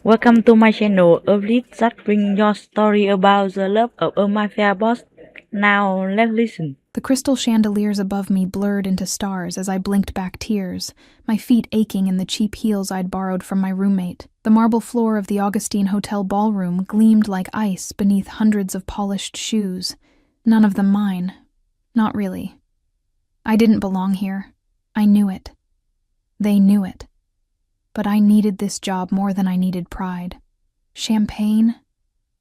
Welcome to my channel, a list that bring your story about the love of a mafia boss. Now let's listen. The crystal chandeliers above me blurred into stars as I blinked back tears, my feet aching in the cheap heels I'd borrowed from my roommate. The marble floor of the Augustine Hotel ballroom gleamed like ice beneath hundreds of polished shoes, none of them mine. Not really. I didn't belong here. I knew it. They knew it. But I needed this job more than I needed pride. Champagne?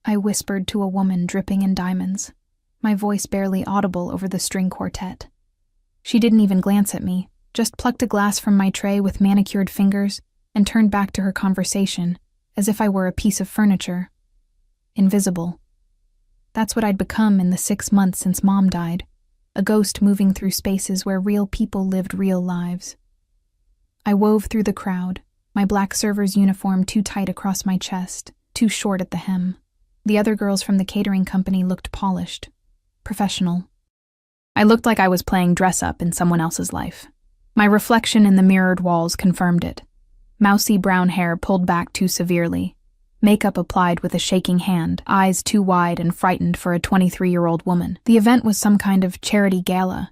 I whispered to a woman dripping in diamonds, my voice barely audible over the string quartet. She didn't even glance at me, just plucked a glass from my tray with manicured fingers and turned back to her conversation, as if I were a piece of furniture. Invisible. That's what I'd become in the 6 months since Mom died, a ghost moving through spaces where real people lived real lives. I wove through the crowd, my black server's uniform too tight across my chest, too short at the hem. The other girls from the catering company looked polished, professional. I looked like I was playing dress-up in someone else's life. My reflection in the mirrored walls confirmed it. Mousy brown hair pulled back too severely, makeup applied with a shaking hand, eyes too wide and frightened for a 23-year-old woman. The event was some kind of charity gala.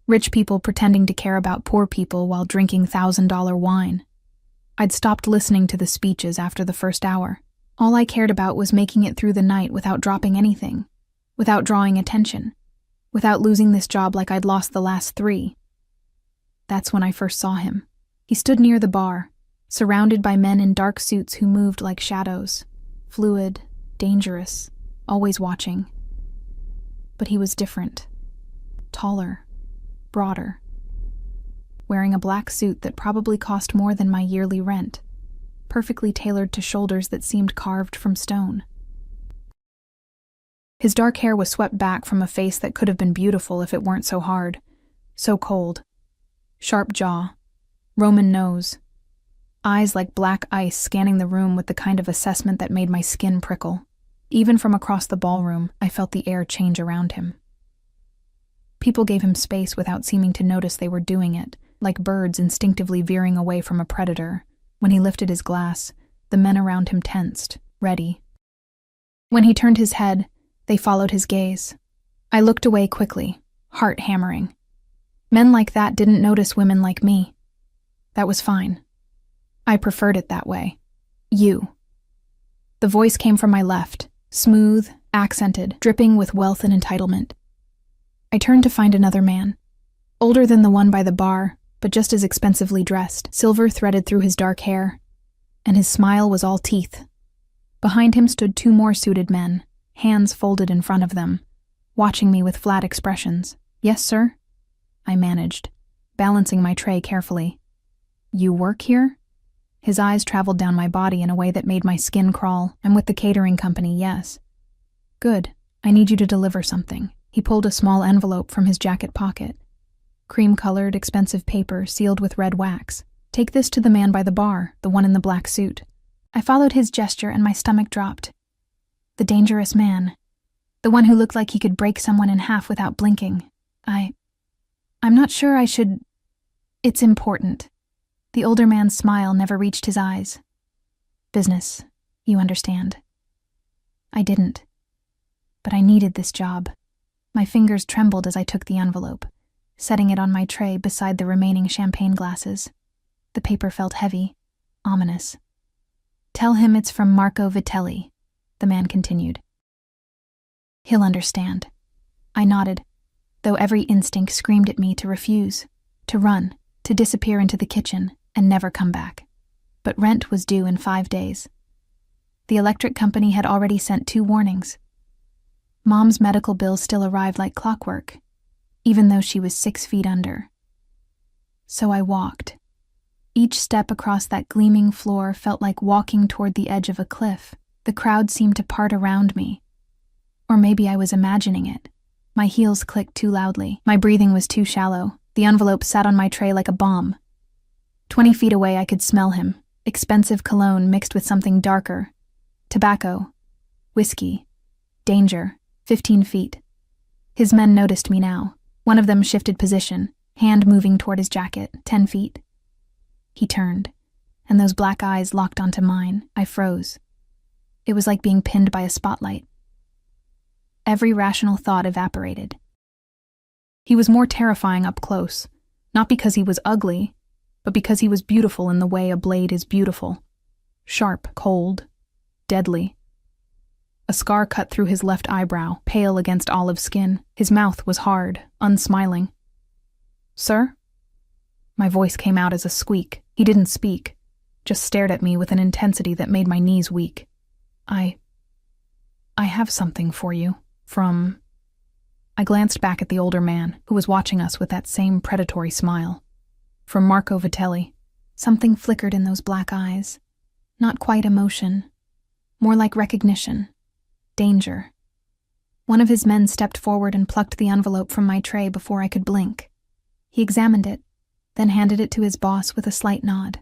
Rich people pretending to care about poor people while drinking $1,000 wine. I'd stopped listening to the speeches after the first hour. All I cared about was making it through the night without dropping anything, without drawing attention, without losing this job like I'd lost the last 3. That's when I first saw him. He stood near the bar, surrounded by men in dark suits who moved like shadows, fluid, dangerous, always watching. But he was different. Taller, broader, wearing a black suit that probably cost more than my yearly rent, perfectly tailored to shoulders that seemed carved from stone. His dark hair was swept back from a face that could have been beautiful if it weren't so hard, so cold. Sharp jaw, Roman nose, eyes like black ice scanning the room with the kind of assessment that made my skin prickle. Even from across the ballroom, I felt the air change around him. People gave him space without seeming to notice they were doing it, like birds instinctively veering away from a predator. When he lifted his glass, the men around him tensed, ready. When he turned his head, they followed his gaze. I looked away quickly, heart hammering. Men like that didn't notice women like me. That was fine. I preferred it that way. You. The voice came from my left, smooth, accented, dripping with wealth and entitlement. I turned to find another man, older than the one by the bar, but just as expensively dressed, silver threaded through his dark hair, and his smile was all teeth. Behind him stood 2 more suited men, hands folded in front of them, watching me with flat expressions. "Yes, sir?" I managed, balancing my tray carefully. "You work here?" His eyes traveled down my body in a way that made my skin crawl. "I'm with the catering company, yes." "Good. I need you to deliver something." He pulled a small envelope from his jacket pocket. Cream-colored, expensive paper sealed with red wax. "Take this to the man by the bar, the one in the black suit." I followed his gesture and my stomach dropped. The dangerous man. The one who looked like he could break someone in half without blinking. I'm not sure I should... It's important. The older man's smile never reached his eyes. Business, you understand. I didn't. But I needed this job. My fingers trembled as I took the envelope, setting it on my tray beside the remaining champagne glasses. The paper felt heavy, ominous. "Tell him it's from Marco Vitelli," the man continued. "He'll understand." I nodded, though every instinct screamed at me to refuse, to run, to disappear into the kitchen, and never come back. But rent was due in 5 days. The electric company had already sent 2 warnings. Mom's medical bills still arrived like clockwork, even though she was 6 feet under. So I walked. Each step across that gleaming floor felt like walking toward the edge of a cliff. The crowd seemed to part around me. Or maybe I was imagining it. My heels clicked too loudly. My breathing was too shallow. The envelope sat on my tray like a bomb. 20 feet away I could smell him. Expensive cologne mixed with something darker. Tobacco. Whiskey. Danger. 15 feet. His men noticed me now. One of them shifted position, hand moving toward his jacket, 10 feet. He turned, and those black eyes locked onto mine, I froze. It was like being pinned by a spotlight. Every rational thought evaporated. He was more terrifying up close, not because he was ugly, but because he was beautiful in the way a blade is beautiful. Sharp, cold, deadly. A scar cut through his left eyebrow, pale against olive skin. His mouth was hard, unsmiling. "Sir?" My voice came out as a squeak. He didn't speak, just stared at me with an intensity that made my knees weak. I have something for you, from..." I glanced back at the older man, who was watching us with that same predatory smile. "From Marco Vitelli." Something flickered in those black eyes. Not quite emotion, more like recognition. Danger. One of his men stepped forward and plucked the envelope from my tray before I could blink. He examined it, then handed it to his boss with a slight nod.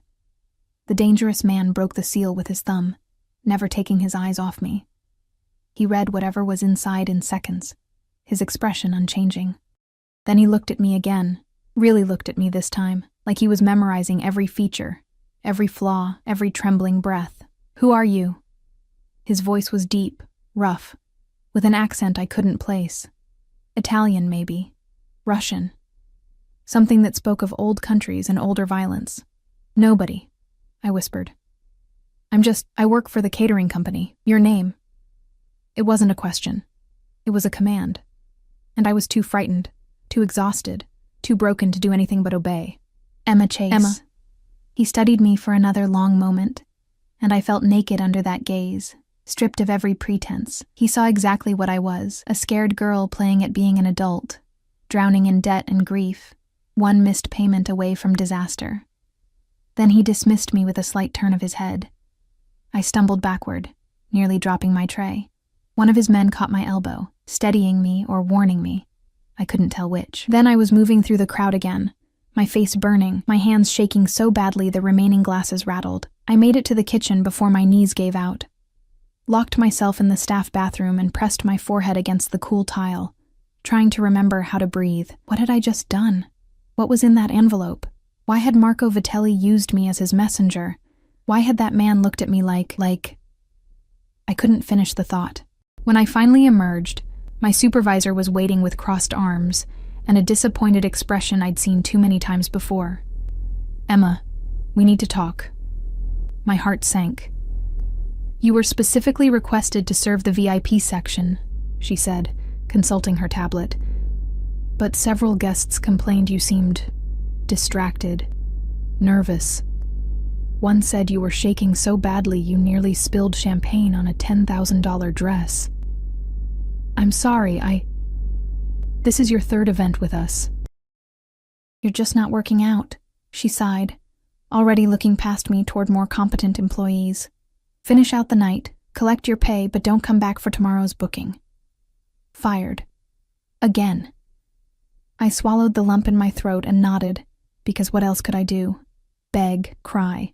The dangerous man broke the seal with his thumb, never taking his eyes off me. He read whatever was inside in seconds, his expression unchanging. Then he looked at me again, really looked at me this time, like he was memorizing every feature, every flaw, every trembling breath. "Who are you?" His voice was deep, rough, with an accent I couldn't place. Italian, maybe. Russian. Something that spoke of old countries and older violence. "Nobody," I whispered. I work for the catering company. Your name." It wasn't a question. It was a command. And I was too frightened, too exhausted, too broken to do anything but obey. "Emma Chase." "Emma." He studied me for another long moment, and I felt naked under that gaze, stripped of every pretense. He saw exactly what I was, a scared girl playing at being an adult, drowning in debt and grief, one missed payment away from disaster. Then he dismissed me with a slight turn of his head. I stumbled backward, nearly dropping my tray. One of his men caught my elbow, steadying me or warning me. I couldn't tell which. Then I was moving through the crowd again, my face burning, my hands shaking so badly the remaining glasses rattled. I made it to the kitchen before my knees gave out. Locked myself in the staff bathroom and pressed my forehead against the cool tile, trying to remember how to breathe. What had I just done? What was in that envelope? Why had Marco Vitelli used me as his messenger? Why had that man looked at me like... I couldn't finish the thought. When I finally emerged, my supervisor was waiting with crossed arms and a disappointed expression I'd seen too many times before. "Emma, we need to talk." My heart sank. "You were specifically requested to serve the VIP section," she said, consulting her tablet. "But several guests complained you seemed distracted, nervous. One said you were shaking so badly you nearly spilled champagne on a $10,000 dress. I'm sorry, This is your third event with us." "You're just not working out," she sighed, already looking past me toward more competent employees. "Finish out the night, collect your pay, but don't come back for tomorrow's booking." Fired. Again. I swallowed the lump in my throat and nodded, because what else could I do? Beg, cry.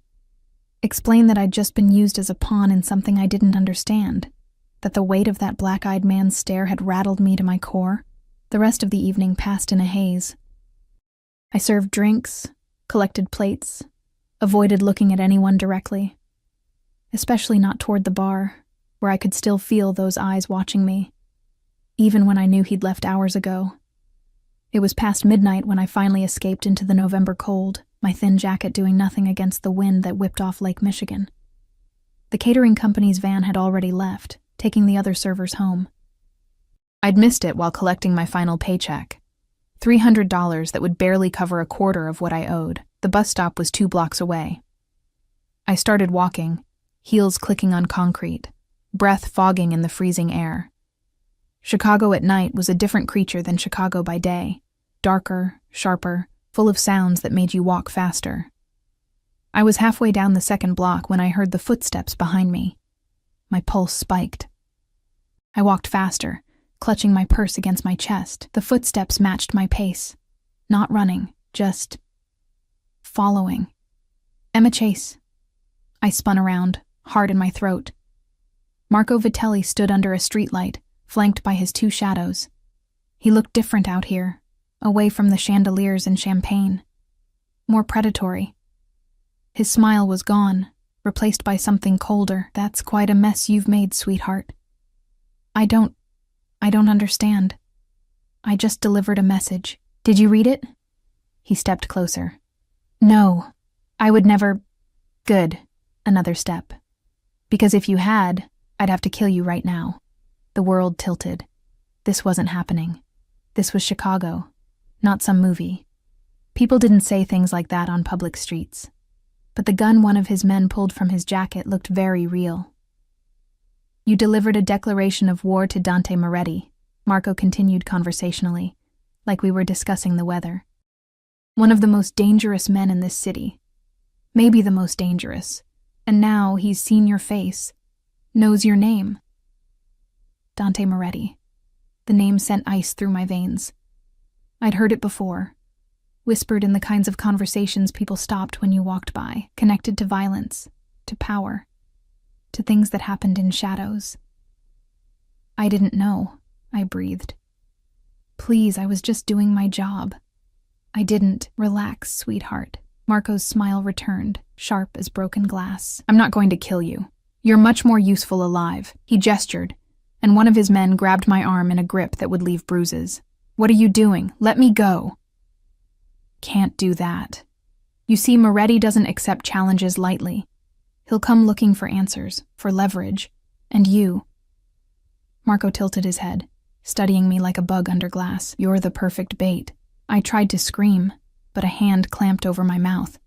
Explain that I'd just been used as a pawn in something I didn't understand, that the weight of that black-eyed man's stare had rattled me to my core. The rest of the evening passed in a haze. I served drinks, collected plates, avoided looking at anyone directly, especially not toward the bar, where I could still feel those eyes watching me, even when I knew he'd left hours ago. It was past midnight when I finally escaped into the November cold, my thin jacket doing nothing against the wind that whipped off Lake Michigan. The catering company's van had already left, taking the other servers home. I'd missed it while collecting my final paycheck. $300 that would barely cover a quarter of what I owed. The bus stop was 2 blocks away. I started walking, heels clicking on concrete, breath fogging in the freezing air. Chicago at night was a different creature than Chicago by day, darker, sharper, full of sounds that made you walk faster. I was halfway down the second block when I heard the footsteps behind me. My pulse spiked. I walked faster, clutching my purse against my chest. The footsteps matched my pace. Not running, just following. "Emma Chase." I spun around, heart in my throat. Marco Vitelli stood under a streetlight, flanked by his 2 shadows. He looked different out here, away from the chandeliers and champagne. More predatory. His smile was gone, replaced by something colder. That's quite a mess you've made, sweetheart. I don't understand. I just delivered a message. Did you read it? He stepped closer. No, I would never. Good. Another step. Because if you had, I'd have to kill you right now. The world tilted. This wasn't happening. This was Chicago, not some movie. People didn't say things like that on public streets. But the gun one of his men pulled from his jacket looked very real. You delivered a declaration of war to Dante Moretti, Marco continued conversationally, like we were discussing the weather. One of the most dangerous men in this city. Maybe the most dangerous. And now he's seen your face, knows your name. Dante Moretti. The name sent ice through my veins. I'd heard it before, whispered in the kinds of conversations people stopped when you walked by, connected to violence, to power, to things that happened in shadows. I didn't know, I breathed. Please, I was just doing my job. I didn't. Relax, sweetheart. Marco's smile returned, sharp as broken glass. I'm not going to kill you. You're much more useful alive. He gestured, and one of his men grabbed my arm in a grip that would leave bruises. What are you doing? Let me go. Can't do that. You see, Moretti doesn't accept challenges lightly. He'll come looking for answers, for leverage. And you. Marco tilted his head, studying me like a bug under glass. You're the perfect bait. I tried to scream, but a hand clamped over my mouth.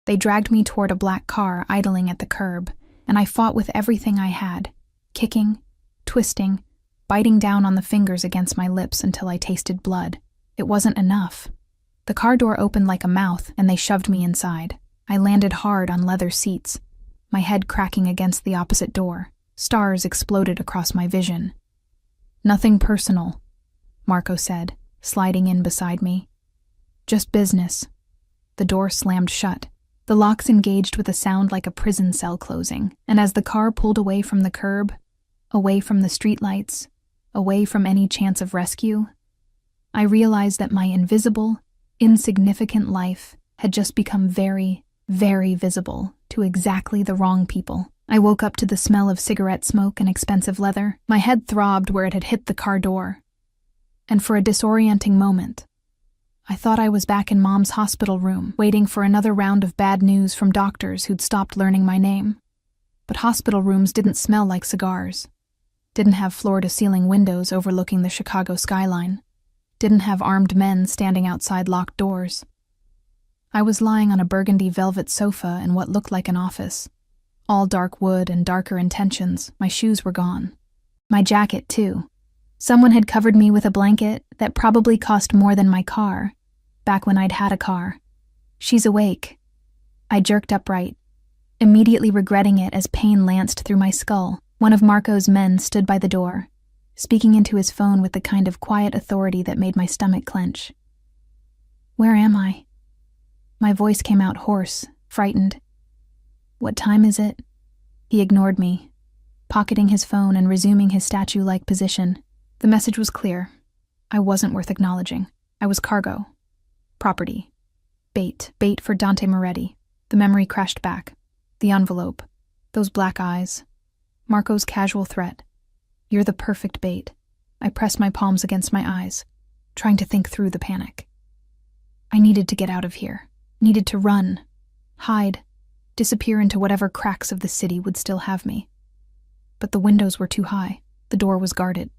They dragged me toward a black car idling at the curb, and I fought with everything I had, kicking, twisting, biting down on the fingers against my lips until I tasted blood. It wasn't enough. The car door opened like a mouth, and they shoved me inside. I landed hard on leather seats, my head cracking against the opposite door. Stars exploded across my vision. Nothing personal, Marco said, sliding in beside me. Just business. The door slammed shut. The locks engaged with a sound like a prison cell closing, and as the car pulled away from the curb, away from the streetlights, away from any chance of rescue, I realized that my invisible, insignificant life had just become very, very visible to exactly the wrong people. I woke up to the smell of cigarette smoke and expensive leather. My head throbbed where it had hit the car door. And for a disorienting moment, I thought I was back in Mom's hospital room, waiting for another round of bad news from doctors who'd stopped learning my name. But hospital rooms didn't smell like cigars, didn't have floor-to-ceiling windows overlooking the Chicago skyline, didn't have armed men standing outside locked doors. I was lying on a burgundy velvet sofa in what looked like an office. All dark wood and darker intentions. My shoes were gone. My jacket, too. Someone had covered me with a blanket that probably cost more than my car, back when I'd had a car. She's awake. I jerked upright, immediately regretting it as pain lanced through my skull. One of Marco's men stood by the door, speaking into his phone with the kind of quiet authority that made my stomach clench. Where am I? My voice came out hoarse, frightened. What time is it? He ignored me, pocketing his phone and resuming his statue-like position. The message was clear. I wasn't worth acknowledging. I was cargo. Property. Bait. Bait for Dante Moretti. The memory crashed back. The envelope. Those black eyes. Marco's casual threat. You're the perfect bait. I pressed my palms against my eyes, trying to think through the panic. I needed to get out of here. Needed to run. Hide. Disappear into whatever cracks of the city would still have me. But the windows were too high. The door was guarded.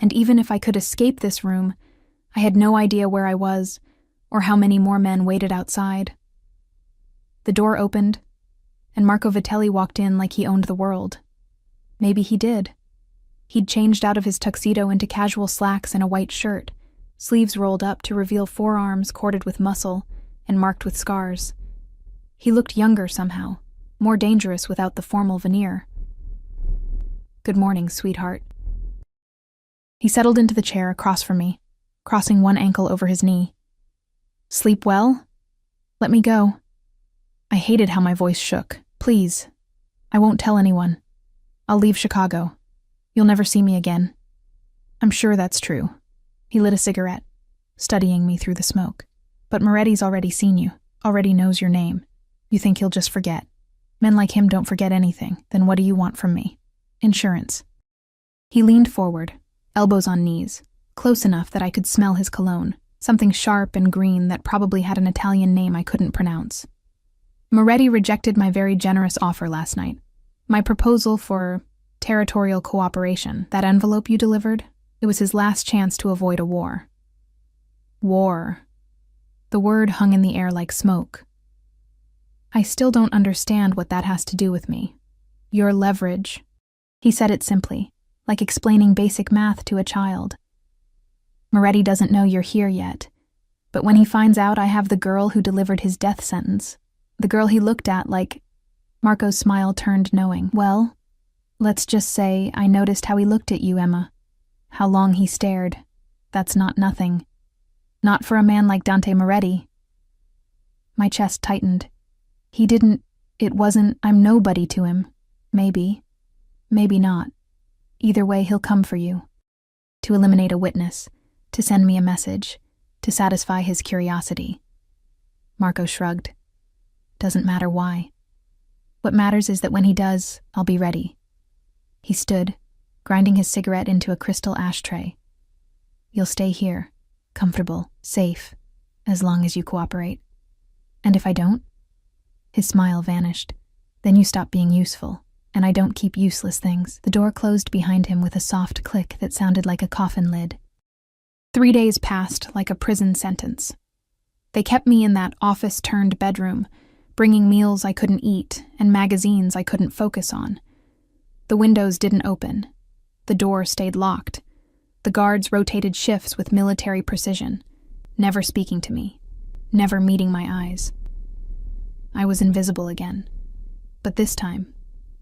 And even if I could escape this room, I had no idea where I was, or how many more men waited outside. The door opened, and Marco Vitelli walked in like he owned the world. Maybe he did. He'd changed out of his tuxedo into casual slacks and a white shirt, sleeves rolled up to reveal forearms corded with muscle and marked with scars. He looked younger somehow, more dangerous without the formal veneer. Good morning, sweetheart. He settled into the chair across from me, crossing one ankle over his knee. Sleep well? Let me go. I hated how my voice shook. Please. I won't tell anyone. I'll leave Chicago. You'll never see me again. I'm sure that's true. He lit a cigarette, studying me through the smoke. But Moretti's already seen you, already knows your name. You think he'll just forget? Men like him don't forget anything. Then what do you want from me? Insurance. He leaned forward, elbows on knees, close enough that I could smell his cologne, something sharp and green that probably had an Italian name I couldn't pronounce. Moretti rejected my very generous offer last night. My proposal for territorial cooperation, that envelope you delivered, it was his last chance to avoid a war. War. The word hung in the air like smoke. I still don't understand what that has to do with me. Your leverage. He said it simply, like explaining basic math to a child. Moretti doesn't know you're here yet, but when he finds out I have the girl who delivered his death sentence, the girl he looked at like... Marco's smile turned knowing. Well, let's just say I noticed how he looked at you, Emma. How long he stared. That's not nothing. Not for a man like Dante Moretti. My chest tightened. It wasn't, I'm nobody to him. Maybe. Maybe not. Either way, he'll come for you. To eliminate a witness. To send me a message. To satisfy his curiosity. Marco shrugged. Doesn't matter why. What matters is that when he does, I'll be ready. He stood, grinding his cigarette into a crystal ashtray. You'll stay here, comfortable, safe, as long as you cooperate. And if I don't? His smile vanished. Then you stop being useful, and I don't keep useless things. The door closed behind him with a soft click that sounded like a coffin lid. 3 days passed like a prison sentence. They kept me in that office-turned-bedroom, bringing meals I couldn't eat and magazines I couldn't focus on. The windows didn't open. The door stayed locked. The guards rotated shifts with military precision, never speaking to me, never meeting my eyes. I was invisible again. But this time,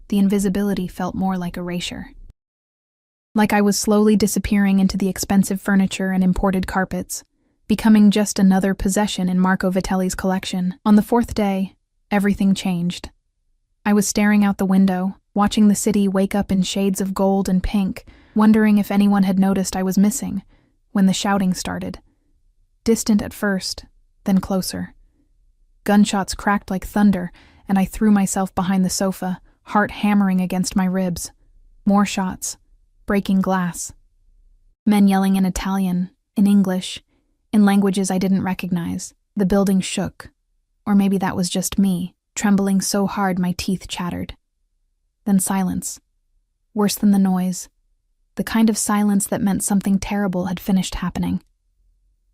the invisibility felt more like erasure. Like I was slowly disappearing into the expensive furniture and imported carpets, becoming just another possession in Marco Vitelli's collection. On the 4th day, everything changed. I was staring out the window, watching the city wake up in shades of gold and pink, wondering if anyone had noticed I was missing, when the shouting started. Distant at first, then closer. Gunshots cracked like thunder, and I threw myself behind the sofa, heart hammering against my ribs. More shots, breaking glass. Men yelling in Italian, in English, in languages I didn't recognize. The building shook. Or maybe that was just me, trembling so hard my teeth chattered. Then silence. Worse than the noise. The kind of silence that meant something terrible had finished happening.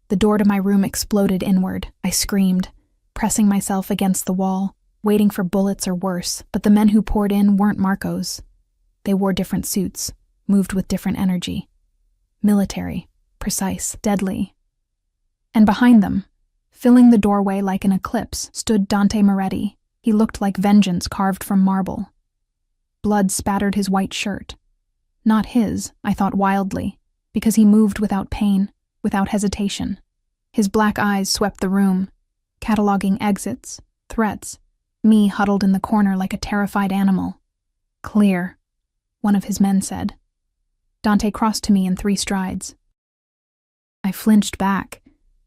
The door to my room exploded inward. I screamed, pressing myself against the wall, waiting for bullets or worse, but the men who poured in weren't Marco's. They wore different suits, moved with different energy. Military, precise, deadly. And behind them, filling the doorway like an eclipse, stood Dante Moretti. He looked like vengeance carved from marble. Blood spattered his white shirt. Not his, I thought wildly, because he moved without pain, without hesitation. His black eyes swept the room, cataloging exits, threats, me huddled in the corner like a terrified animal. Clear, one of his men said. Dante crossed to me in 3 strides. I flinched back,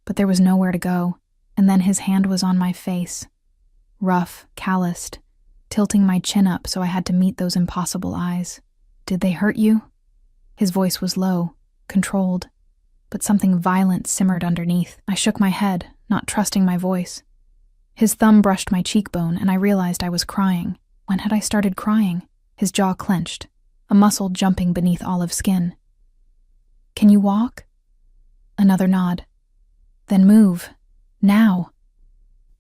but there was nowhere to go, and then his hand was on my face. Rough, calloused, tilting my chin up so I had to meet those impossible eyes. Did they hurt you? His voice was low, controlled, but something violent simmered underneath. I shook my head, not trusting my voice. His thumb brushed my cheekbone, and I realized I was crying. When had I started crying? His jaw clenched, a muscle jumping beneath olive skin. Can you walk? Another nod. Then move. Now.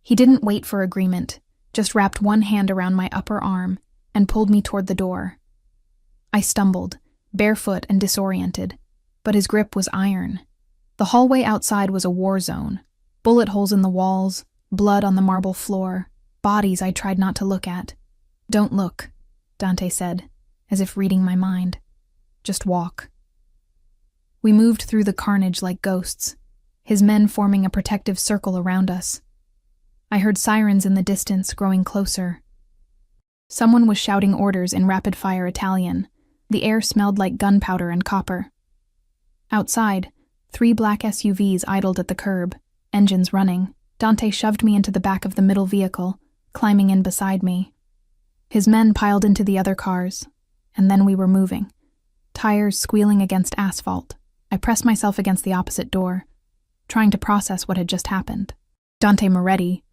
He didn't wait for agreement, just wrapped one hand around my upper arm and pulled me toward the door. I stumbled, barefoot and disoriented, but his grip was iron. The hallway outside was a war zone. Bullet holes in the walls, blood on the marble floor, bodies I tried not to look at. Don't look, Dante said, as if reading my mind. Just walk. We moved through the carnage like ghosts, his men forming a protective circle around us. I heard sirens in the distance, growing closer. Someone was shouting orders in rapid-fire Italian. The air smelled like gunpowder and copper. Outside, 3 black SUVs idled at the curb, engines running. Dante shoved me into the back of the middle vehicle, climbing in beside me. His men piled into the other cars, and then we were moving, tires squealing against asphalt. I pressed myself against the opposite door, trying to process what had just happened. Dante Moretti,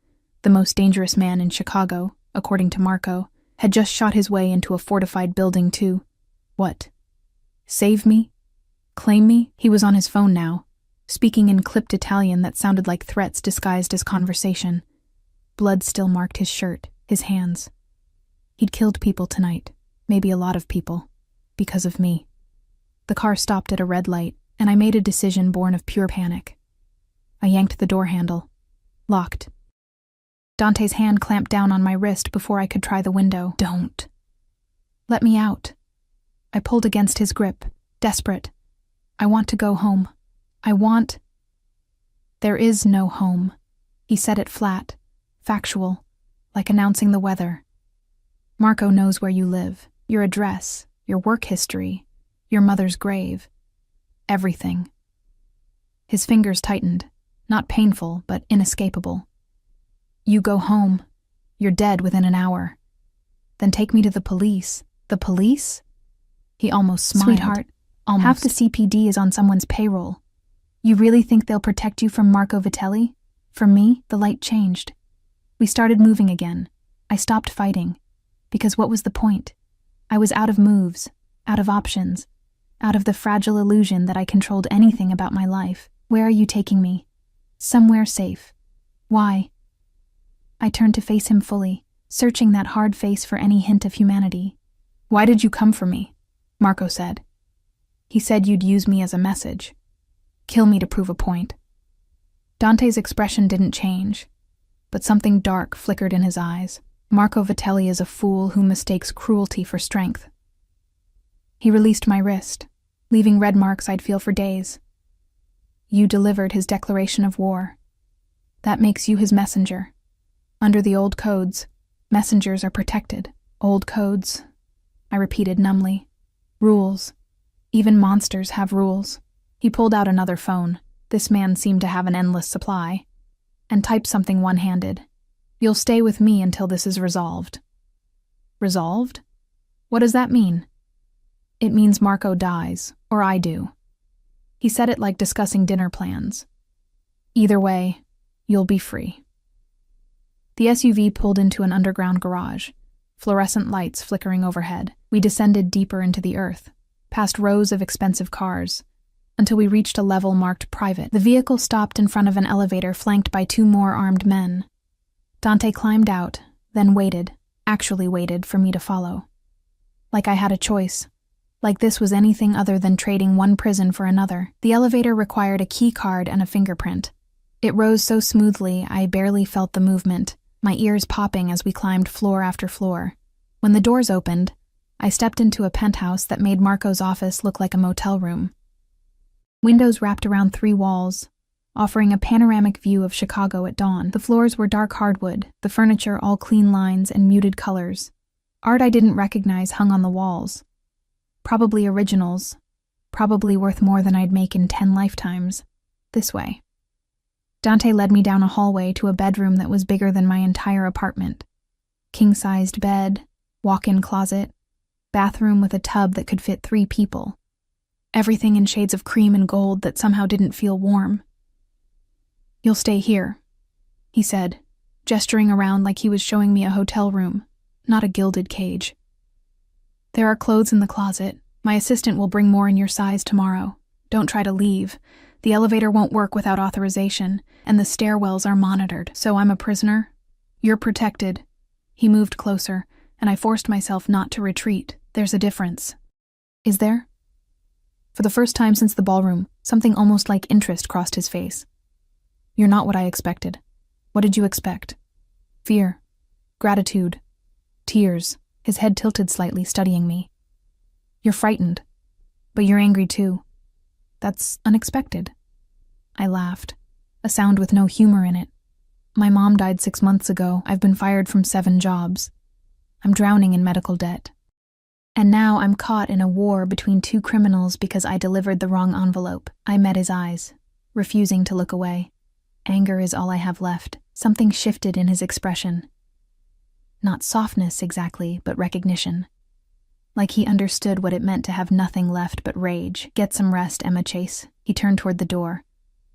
the most dangerous man in Chicago, according to Marco, had just shot his way into a fortified building to, what? Save me? Claim me? He was on his phone now, speaking in clipped Italian that sounded like threats disguised as conversation. Blood still marked his shirt, his hands. He'd killed people tonight, maybe a lot of people, because of me. The car stopped at a red light, and I made a decision born of pure panic. I yanked the door handle. Locked. Dante's hand clamped down on my wrist before I could try the window. Don't. Let me out. I pulled against his grip, desperate. I want to go home. There is no home. He said it flat, factual, like announcing the weather. Marco knows where you live, your address, your work history, your mother's grave. Everything. His fingers tightened, not painful, but inescapable. You go home. You're dead within an hour. Then take me to the police. The police? He almost smiled. Sweetheart, almost. Half the CPD is on someone's payroll. You really think they'll protect you from Marco Vitelli? For me, the light changed. We started moving again. I stopped fighting. Because what was the point? I was out of moves, out of options, out of the fragile illusion that I controlled anything about my life. Where are you taking me? Somewhere safe. Why? I turned to face him fully, searching that hard face for any hint of humanity. Why did you come for me? Marco said. He said you'd use me as a message. Kill me to prove a point. Dante's expression didn't change, but something dark flickered in his eyes. Marco Vitelli is a fool who mistakes cruelty for strength. He released my wrist, leaving red marks I'd feel for days. You delivered his declaration of war. That makes you his messenger. Under the old codes, messengers are protected. Old codes, I repeated numbly. Rules. Even monsters have rules. He pulled out another phone. This man seemed to have an endless supply. And typed something one-handed. You'll stay with me until this is resolved. Resolved? What does that mean? It means Marco dies, or I do. He said it like discussing dinner plans. Either way, you'll be free. The SUV pulled into an underground garage, fluorescent lights flickering overhead. We descended deeper into the earth, past rows of expensive cars, until we reached a level marked private. The vehicle stopped in front of an elevator flanked by 2 more armed men. Dante climbed out, then actually waited for me to follow. Like I had a choice. Like this was anything other than trading one prison for another. The elevator required a key card and a fingerprint. It rose so smoothly I barely felt the movement, my ears popping as we climbed floor after floor. When the doors opened, I stepped into a penthouse that made Marco's office look like a motel room. Windows wrapped around 3 walls, offering a panoramic view of Chicago at dawn. The floors were dark hardwood, the furniture all clean lines and muted colors. Art I didn't recognize hung on the walls. Probably originals, probably worth more than I'd make in 10 lifetimes. This way. Dante led me down a hallway to a bedroom that was bigger than my entire apartment. King-sized bed, walk-in closet, bathroom with a tub that could fit 3 people. Everything in shades of cream and gold that somehow didn't feel warm. You'll stay here, he said, gesturing around like he was showing me a hotel room, not a gilded cage. There are clothes in the closet. My assistant will bring more in your size tomorrow. Don't try to leave. The elevator won't work without authorization, and the stairwells are monitored. So I'm a prisoner? You're protected. He moved closer, and I forced myself not to retreat. There's a difference. Is there? For the first time since the ballroom, something almost like interest crossed his face. You're not what I expected. What did you expect? Fear. Gratitude. Tears. His head tilted slightly, studying me. You're frightened. But you're angry too. That's unexpected. I laughed, a sound with no humor in it. My mom died 6 months ago. I've been fired from 7 jobs. I'm drowning in medical debt. And now I'm caught in a war between 2 criminals because I delivered the wrong envelope. I met his eyes, refusing to look away. Anger is all I have left. Something shifted in his expression. Not softness exactly, but recognition. Like he understood what it meant to have nothing left but rage. Get some rest, Emma Chase. He turned toward the door.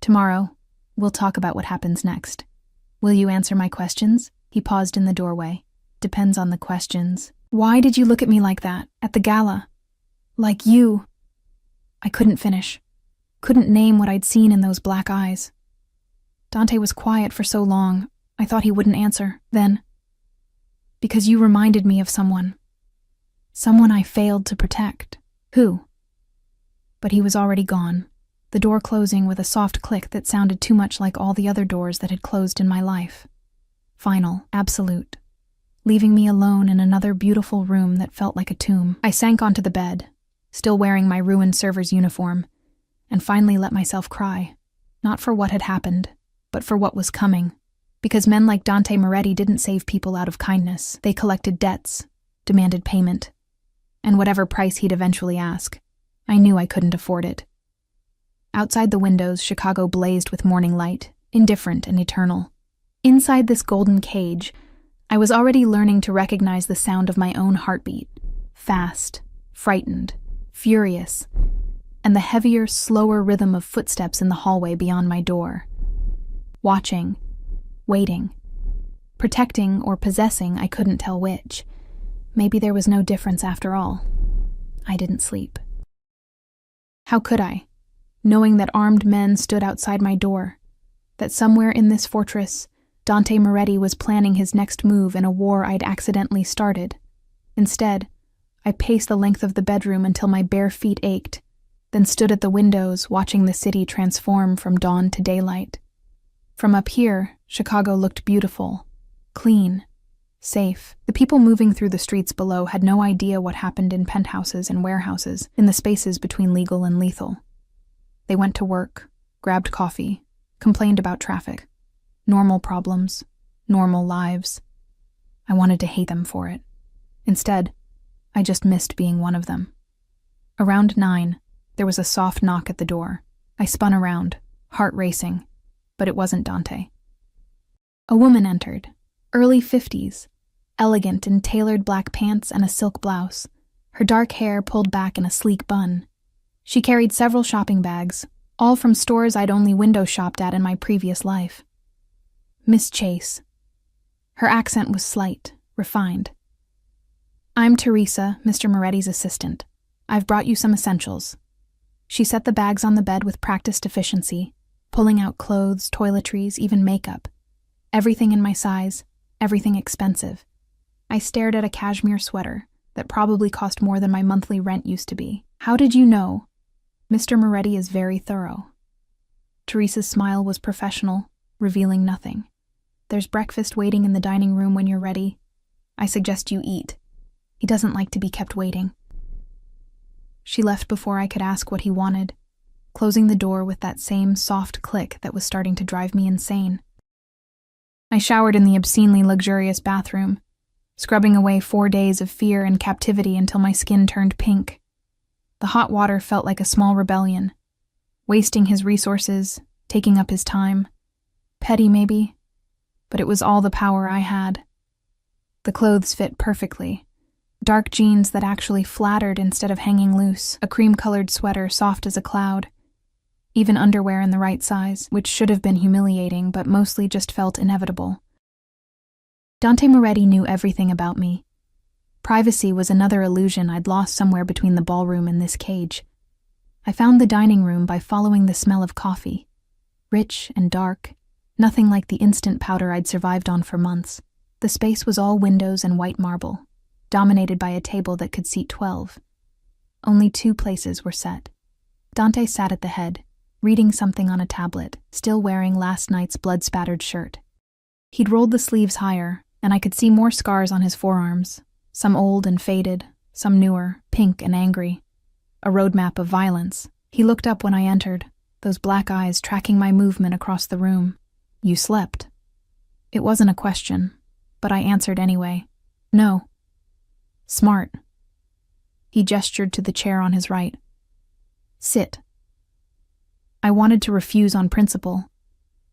Tomorrow, we'll talk about what happens next. Will you answer my questions? He paused in the doorway. Depends on the questions. Why did you look at me like that, at the gala? Like you. I couldn't finish. Couldn't name what I'd seen in those black eyes. Dante was quiet for so long, I thought he wouldn't answer. Then, because you reminded me of someone. Someone I failed to protect. Who? But he was already gone, the door closing with a soft click that sounded too much like all the other doors that had closed in my life. Final, absolute. Leaving me alone in another beautiful room that felt like a tomb. I sank onto the bed, still wearing my ruined server's uniform, and finally let myself cry. Not for what had happened, but for what was coming. Because men like Dante Moretti didn't save people out of kindness. They collected debts, demanded payment, and whatever price he'd eventually ask. I knew I couldn't afford it. Outside the windows, Chicago blazed with morning light, indifferent and eternal. Inside this golden cage, I was already learning to recognize the sound of my own heartbeat. Fast, frightened, furious, and the heavier, slower rhythm of footsteps in the hallway beyond my door. Watching, waiting, protecting or possessing, I couldn't tell which. Maybe there was no difference after all. I didn't sleep. How could I, knowing that armed men stood outside my door, that somewhere in this fortress, Dante Moretti was planning his next move in a war I'd accidentally started. Instead, I paced the length of the bedroom until my bare feet ached, then stood at the windows watching the city transform from dawn to daylight. From up here, Chicago looked beautiful, clean, safe. The people moving through the streets below had no idea what happened in penthouses and warehouses, in the spaces between legal and lethal. They went to work, grabbed coffee, complained about traffic. Normal problems, normal lives. I wanted to hate them for it. Instead, I just missed being one of them. Around 9, there was a soft knock at the door. I spun around, heart racing, but it wasn't Dante. A woman entered, early 50s, elegant in tailored black pants and a silk blouse, her dark hair pulled back in a sleek bun. She carried several shopping bags, all from stores I'd only window shopped at in my previous life. Miss Chase. Her accent was slight, refined. I'm Teresa, Mr. Moretti's assistant. I've brought you some essentials. She set the bags on the bed with practiced efficiency, pulling out clothes, toiletries, even makeup. Everything in my size, everything expensive. I stared at a cashmere sweater that probably cost more than my monthly rent used to be. How did you know? Mr. Moretti is very thorough. Teresa's smile was professional, revealing nothing. There's breakfast waiting in the dining room when you're ready. I suggest you eat. He doesn't like to be kept waiting. She left before I could ask what he wanted, closing the door with that same soft click that was starting to drive me insane. I showered in the obscenely luxurious bathroom, scrubbing away 4 days of fear and captivity until my skin turned pink. The hot water felt like a small rebellion, wasting his resources, taking up his time. Petty, maybe, but it was all the power I had. The clothes fit perfectly. Dark jeans that actually flattered instead of hanging loose, a cream-colored sweater soft as a cloud. Even underwear in the right size, which should have been humiliating but mostly just felt inevitable. Dante Moretti knew everything about me. Privacy was another illusion I'd lost somewhere between the ballroom and this cage. I found the dining room by following the smell of coffee. Rich and dark, nothing like the instant powder I'd survived on for months. The space was all windows and white marble, dominated by a table that could seat 12. Only 2 places were set. Dante sat at the head, reading something on a tablet, still wearing last night's blood-spattered shirt. He'd rolled the sleeves higher, and I could see more scars on his forearms, some old and faded, some newer, pink and angry. A roadmap of violence. He looked up when I entered, those black eyes tracking my movement across the room. You slept. It wasn't a question, but I answered anyway. No. Smart. He gestured to the chair on his right. Sit. I wanted to refuse on principle,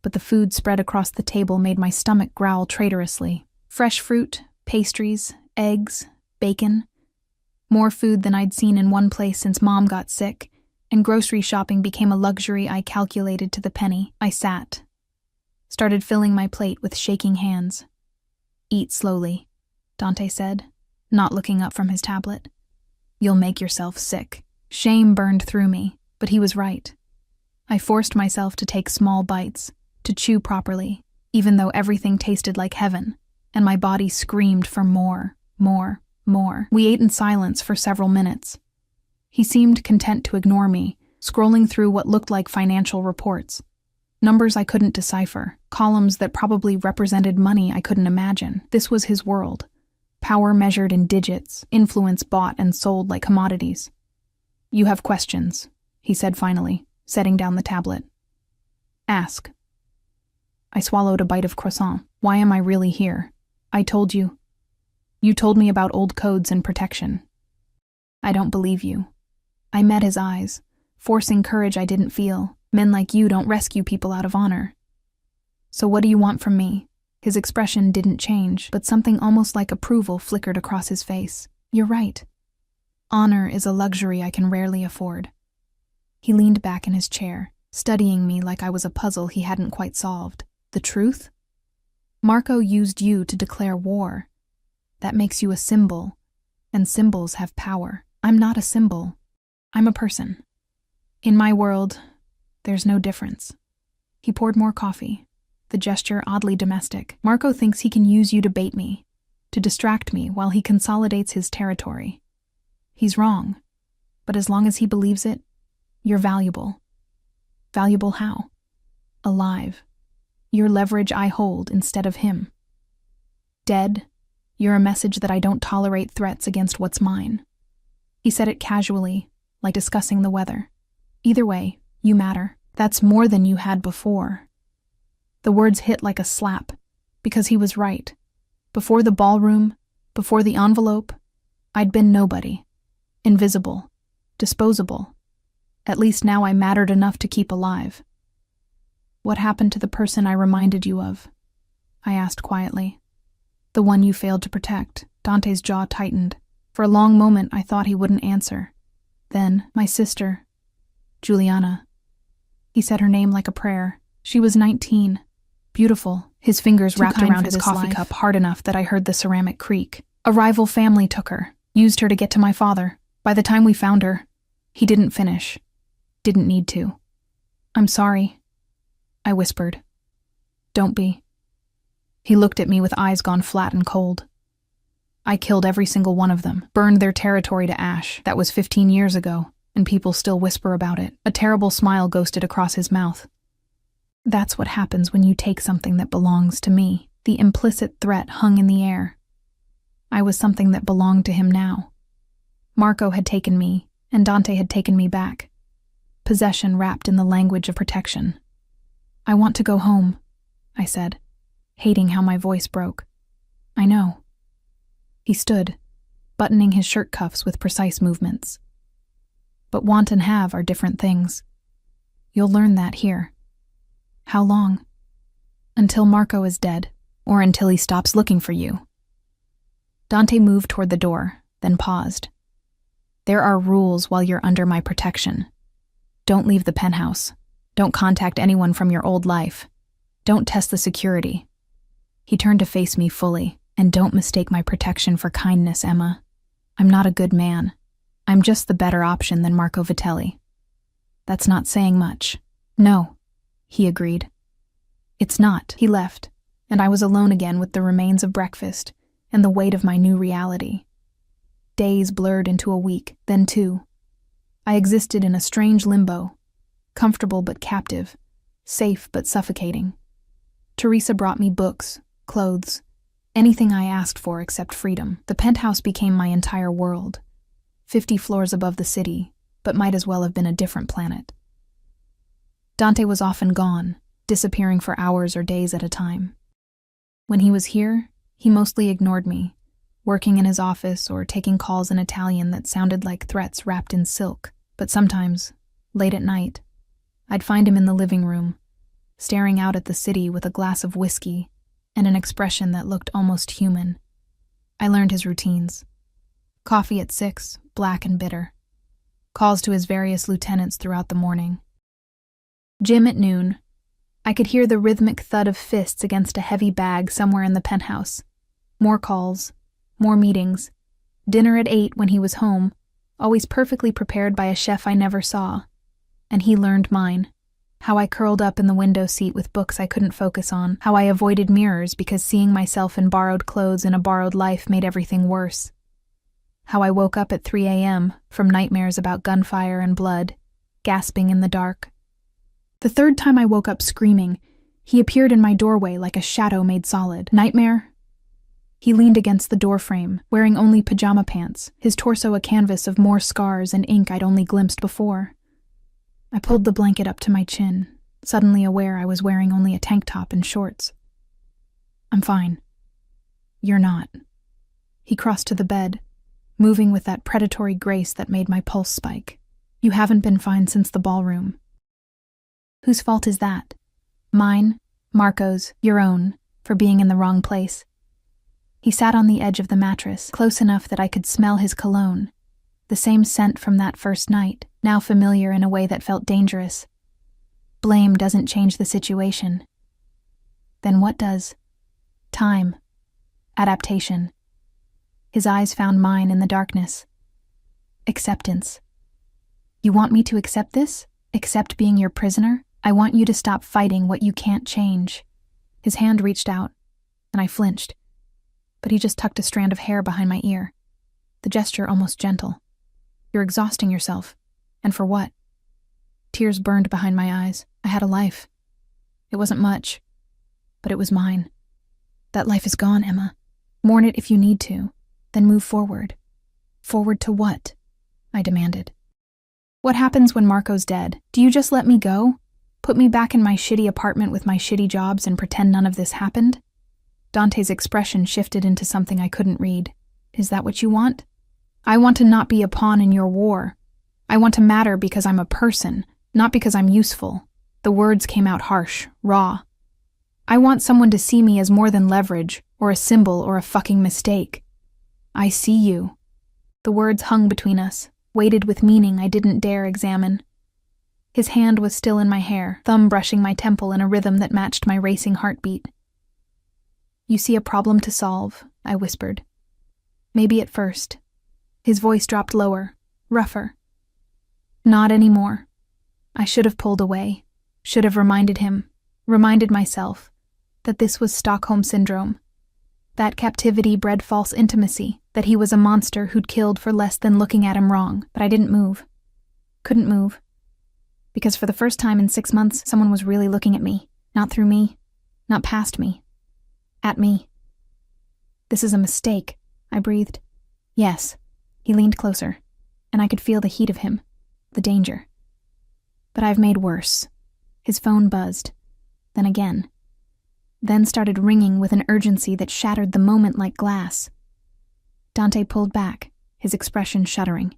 but the food spread across the table made my stomach growl traitorously. Fresh fruit, Pastries, eggs, bacon. More food than I'd seen in one place since Mom got sick, and grocery shopping became a luxury I calculated to the penny. I sat, started filling my plate with shaking hands. "Eat slowly," Dante said, not looking up from his tablet. "You'll make yourself sick." Shame burned through me, but he was right. I forced myself to take small bites, to chew properly, even though everything tasted like heaven, and my body screamed for more, more, more. We ate in silence for several minutes. He seemed content to ignore me, scrolling through what looked like financial reports. Numbers I couldn't decipher, columns that probably represented money I couldn't imagine. This was his world. Power measured in digits, influence bought and sold like commodities. "You have questions," he said finally, setting down the tablet. "Ask." I swallowed a bite of croissant. "Why am I really here? I told you. You told me about old codes and protection." "I don't believe you." I met his eyes, forcing courage I didn't feel. "Men like you don't rescue people out of honor." "So what do you want from me?" His expression didn't change, but something almost like approval flickered across his face. "You're right. Honor is a luxury I can rarely afford." He leaned back in his chair, studying me like I was a puzzle he hadn't quite solved. "The truth? Marco used you to declare war. That makes you a symbol, and symbols have power. I'm not a symbol. I'm a person. In my world, there's no difference." He poured more coffee, the gesture oddly domestic. "Marco thinks he can use you to bait me, to distract me while he consolidates his territory. He's wrong, but as long as he believes it, you're valuable." "Valuable how?" "Alive. You're leverage I hold instead of him. Dead, you're a message that I don't tolerate threats against what's mine." He said it casually, like discussing the weather. "Either way, you matter. That's more than you had before." The words hit like a slap, because he was right. Before the ballroom, before the envelope, I'd been nobody. Invisible. Disposable. At least now I mattered enough to keep alive. "What happened to the person I reminded you of?" I asked quietly. "The one you failed to protect." Dante's jaw tightened. For a long moment I thought he wouldn't answer. Then, "My sister, Juliana." He said her name like a prayer. "She was 19. Beautiful." His fingers wrapped around his coffee cup hard enough that I heard the ceramic creak. "A rival family took her, used her to get to my father. By the time we found her, he didn't finish. Didn't need to." "I'm sorry," I whispered. "Don't be." He looked at me with eyes gone flat and cold. "I killed every single one of them, burned their territory to ash. That was 15 years ago, and people still whisper about it." A terrible smile ghosted across his mouth. "That's what happens when you take something that belongs to me." The implicit threat hung in the air. I was something that belonged to him now. Marco had taken me, and Dante had taken me back. Possession wrapped in the language of protection. "I want to go home," I said, hating how my voice broke. "I know." He stood, buttoning his shirt cuffs with precise movements. "But want and have are different things. You'll learn that here." "How long?" "Until Marco is dead, or until he stops looking for you." Dante moved toward the door, then paused. "There are rules while you're under my protection. Don't leave the penthouse. Don't contact anyone from your old life. Don't test the security." He turned to face me fully. "And don't mistake my protection for kindness, Emma. I'm not a good man. I'm just the better option than Marco Vitelli." "That's not saying much." "No," he agreed. "It's not." He left, and I was alone again with the remains of breakfast and the weight of my new reality. Days blurred into a week, then 2. I existed in a strange limbo, comfortable but captive, safe but suffocating. Teresa brought me books, clothes, anything I asked for except freedom. The penthouse became my entire world, 50 floors above the city, but might as well have been a different planet. Dante was often gone, disappearing for hours or days at a time. When he was here, he mostly ignored me, working in his office or taking calls in Italian that sounded like threats wrapped in silk. But sometimes, late at night, I'd find him in the living room, staring out at the city with a glass of whiskey and an expression that looked almost human. I learned his routines. Coffee at 6, black and bitter. Calls to his various lieutenants throughout the morning. Gym at noon. I could hear the rhythmic thud of fists against a heavy bag somewhere in the penthouse. More calls. More meetings. Dinner at 8 when he was home, always perfectly prepared by a chef I never saw. And he learned mine. How I curled up in the window seat with books I couldn't focus on. How I avoided mirrors because seeing myself in borrowed clothes in a borrowed life made everything worse. How I woke up at 3 a.m. from nightmares about gunfire and blood, gasping in the dark. The third time I woke up screaming, he appeared in my doorway like a shadow made solid. Nightmare? He leaned against the doorframe, wearing only pajama pants, his torso a canvas of more scars and ink I'd only glimpsed before. I pulled the blanket up to my chin, suddenly aware I was wearing only a tank top and shorts. I'm fine. You're not. He crossed to the bed, moving with that predatory grace that made my pulse spike. You haven't been fine since the ballroom. Whose fault is that? Mine, Marco's, your own, for being in the wrong place. He sat on the edge of the mattress, close enough that I could smell his cologne, the same scent from that first night, now familiar in a way that felt dangerous. Blame doesn't change the situation. Then what does? Time. Adaptation. His eyes found mine in the darkness. Acceptance. You want me to accept this? Accept being your prisoner? I want you to stop fighting what you can't change. His hand reached out, and I flinched. But he just tucked a strand of hair behind my ear, the gesture almost gentle. You're exhausting yourself. And for what? Tears burned behind my eyes. I had a life. It wasn't much, but it was mine. That life is gone, Emma. Mourn it if you need to, then move forward. Forward to what? I demanded. What happens when Marco's dead? Do you just let me go? Put me back in my shitty apartment with my shitty jobs and pretend none of this happened? Dante's expression shifted into something I couldn't read. Is that what you want? I want to not be a pawn in your war. I want to matter because I'm a person, not because I'm useful. The words came out harsh, raw. I want someone to see me as more than leverage, or a symbol, or a fucking mistake. I see you. The words hung between us, weighted with meaning I didn't dare examine. His hand was still in my hair, thumb brushing my temple in a rhythm that matched my racing heartbeat. You see a problem to solve, I whispered. Maybe at first. His voice dropped lower, rougher. Not anymore. I should have pulled away, should have reminded myself, that this was Stockholm Syndrome. That captivity bred false intimacy, that he was a monster who'd killed for less than looking at him wrong. But I didn't move. Couldn't move. Because for the first time in 6 months, someone was really looking at me. Not through me. Not past me. At me. This is a mistake, I breathed. Yes. He leaned closer, and I could feel the heat of him, the danger. But I've made worse. His phone buzzed. Then again. Then started ringing with an urgency that shattered the moment like glass. Dante pulled back, his expression shuddering.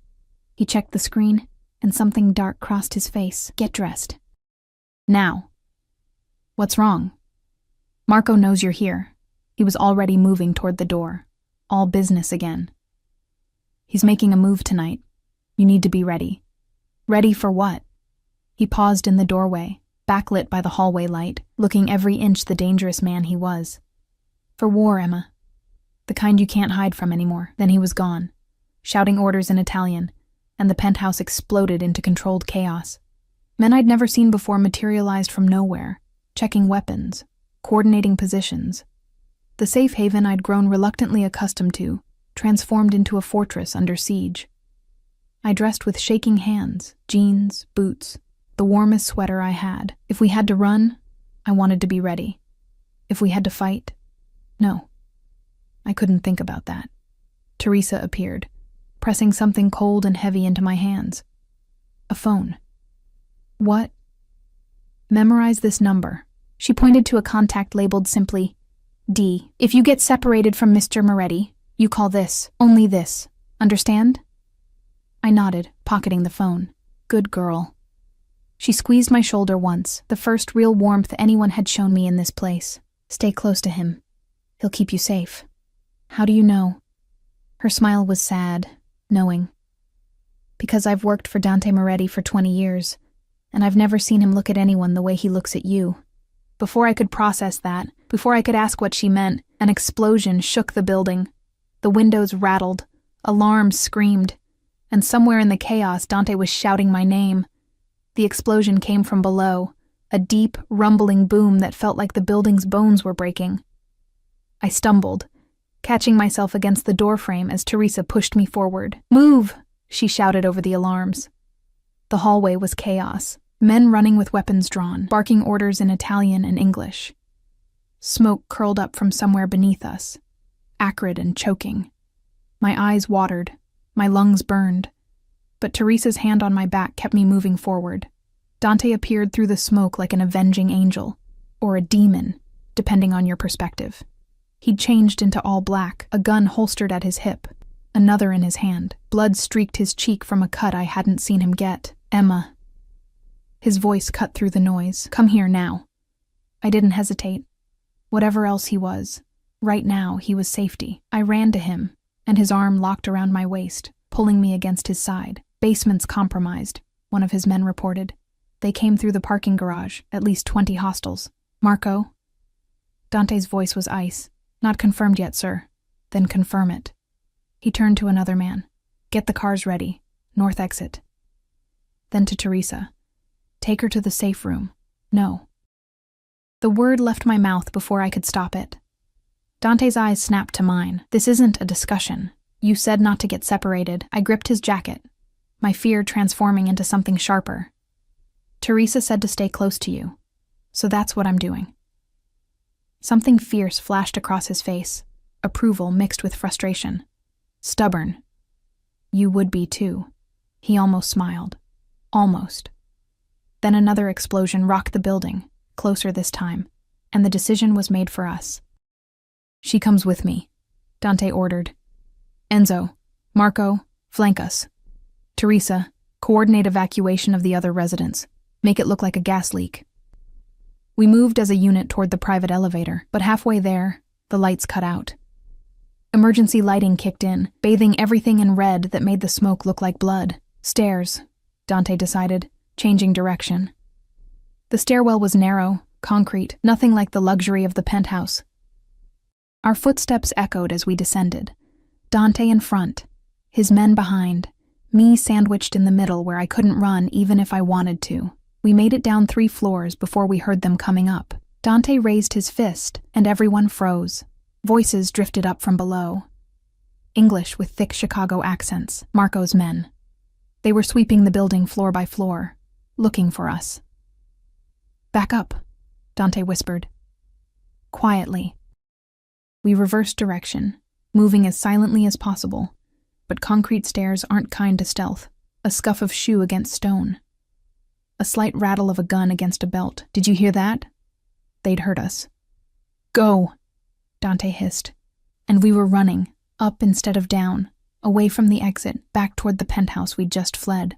He checked the screen, and something dark crossed his face. Get dressed. Now. What's wrong? Marco knows you're here. He was already moving toward the door. All business again. He's making a move tonight. You need to be ready. Ready for what? He paused in the doorway, backlit by the hallway light, looking every inch the dangerous man he was. For war, Emma. The kind you can't hide from anymore. Then he was gone, shouting orders in Italian, and the penthouse exploded into controlled chaos. Men I'd never seen before materialized from nowhere, checking weapons, coordinating positions. The safe haven I'd grown reluctantly accustomed to, transformed into a fortress under siege. I dressed with shaking hands, jeans, boots, the warmest sweater I had. If we had to run, I wanted to be ready. If we had to fight, no. I couldn't think about that. Teresa appeared, pressing something cold and heavy into my hands. A phone. What? Memorize this number. She pointed to a contact labeled simply D. If you get separated from Mr. Moretti, you call this, only this. Understand? I nodded, pocketing the phone. Good girl. She squeezed my shoulder once, the first real warmth anyone had shown me in this place. Stay close to him. He'll keep you safe. How do you know? Her smile was sad, knowing. Because I've worked for Dante Moretti for 20 years, and I've never seen him look at anyone the way he looks at you. Before I could process that, before I could ask what she meant, an explosion shook the building. The windows rattled, alarms screamed, and somewhere in the chaos Dante was shouting my name. The explosion came from below, a deep, rumbling boom that felt like the building's bones were breaking. I stumbled, catching myself against the doorframe as Teresa pushed me forward. "Move!" she shouted over the alarms. The hallway was chaos, men running with weapons drawn, barking orders in Italian and English. Smoke curled up from somewhere beneath us, acrid and choking. My eyes watered, my lungs burned, but Teresa's hand on my back kept me moving forward. Dante appeared through the smoke like an avenging angel, or a demon, depending on your perspective. He'd changed into all black, a gun holstered at his hip, another in his hand. Blood streaked his cheek from a cut I hadn't seen him get. "Emma." His voice cut through the noise. "Come here now." I didn't hesitate. Whatever else he was, right now he was safety. I ran to him, and his arm locked around my waist, pulling me against his side. "Basement's compromised," one of his men reported. "They came through the parking garage, at least 20 hostiles. Marco?" Dante's voice was ice. "Not confirmed yet, sir." "Then confirm it." He turned to another man. "Get the cars ready. North exit." Then to Teresa. "Take her to the safe room." "No." The word left my mouth before I could stop it. Dante's eyes snapped to mine. "This isn't a discussion. You said not to get separated." I gripped his jacket, my fear transforming into something sharper. "Teresa said to stay close to you, so that's what I'm doing." Something fierce flashed across his face, approval mixed with frustration. "Stubborn. You would be too." He almost smiled. Almost. Then another explosion rocked the building, closer this time, and the decision was made for us. "She comes with me," Dante ordered. "Enzo, Marco, flank us. Teresa, coordinate evacuation of the other residents. Make it look like a gas leak." We moved as a unit toward the private elevator, but halfway there, the lights cut out. Emergency lighting kicked in, bathing everything in red that made the smoke look like blood. "Stairs," Dante decided, changing direction. The stairwell was narrow, concrete, nothing like the luxury of the penthouse. Our footsteps echoed as we descended. Dante in front, his men behind, me sandwiched in the middle where I couldn't run even if I wanted to. We made it down 3 floors before we heard them coming up. Dante raised his fist, and everyone froze. Voices drifted up from below. English with thick Chicago accents, Marco's men. They were sweeping the building floor by floor, looking for us. "Back up," Dante whispered. Quietly. We reversed direction, moving as silently as possible, but concrete stairs aren't kind to stealth. A scuff of shoe against stone. A slight rattle of a gun against a belt. "Did you hear that?" They'd heard us. "Go," Dante hissed. And we were running, up instead of down, away from the exit, back toward the penthouse we'd just fled.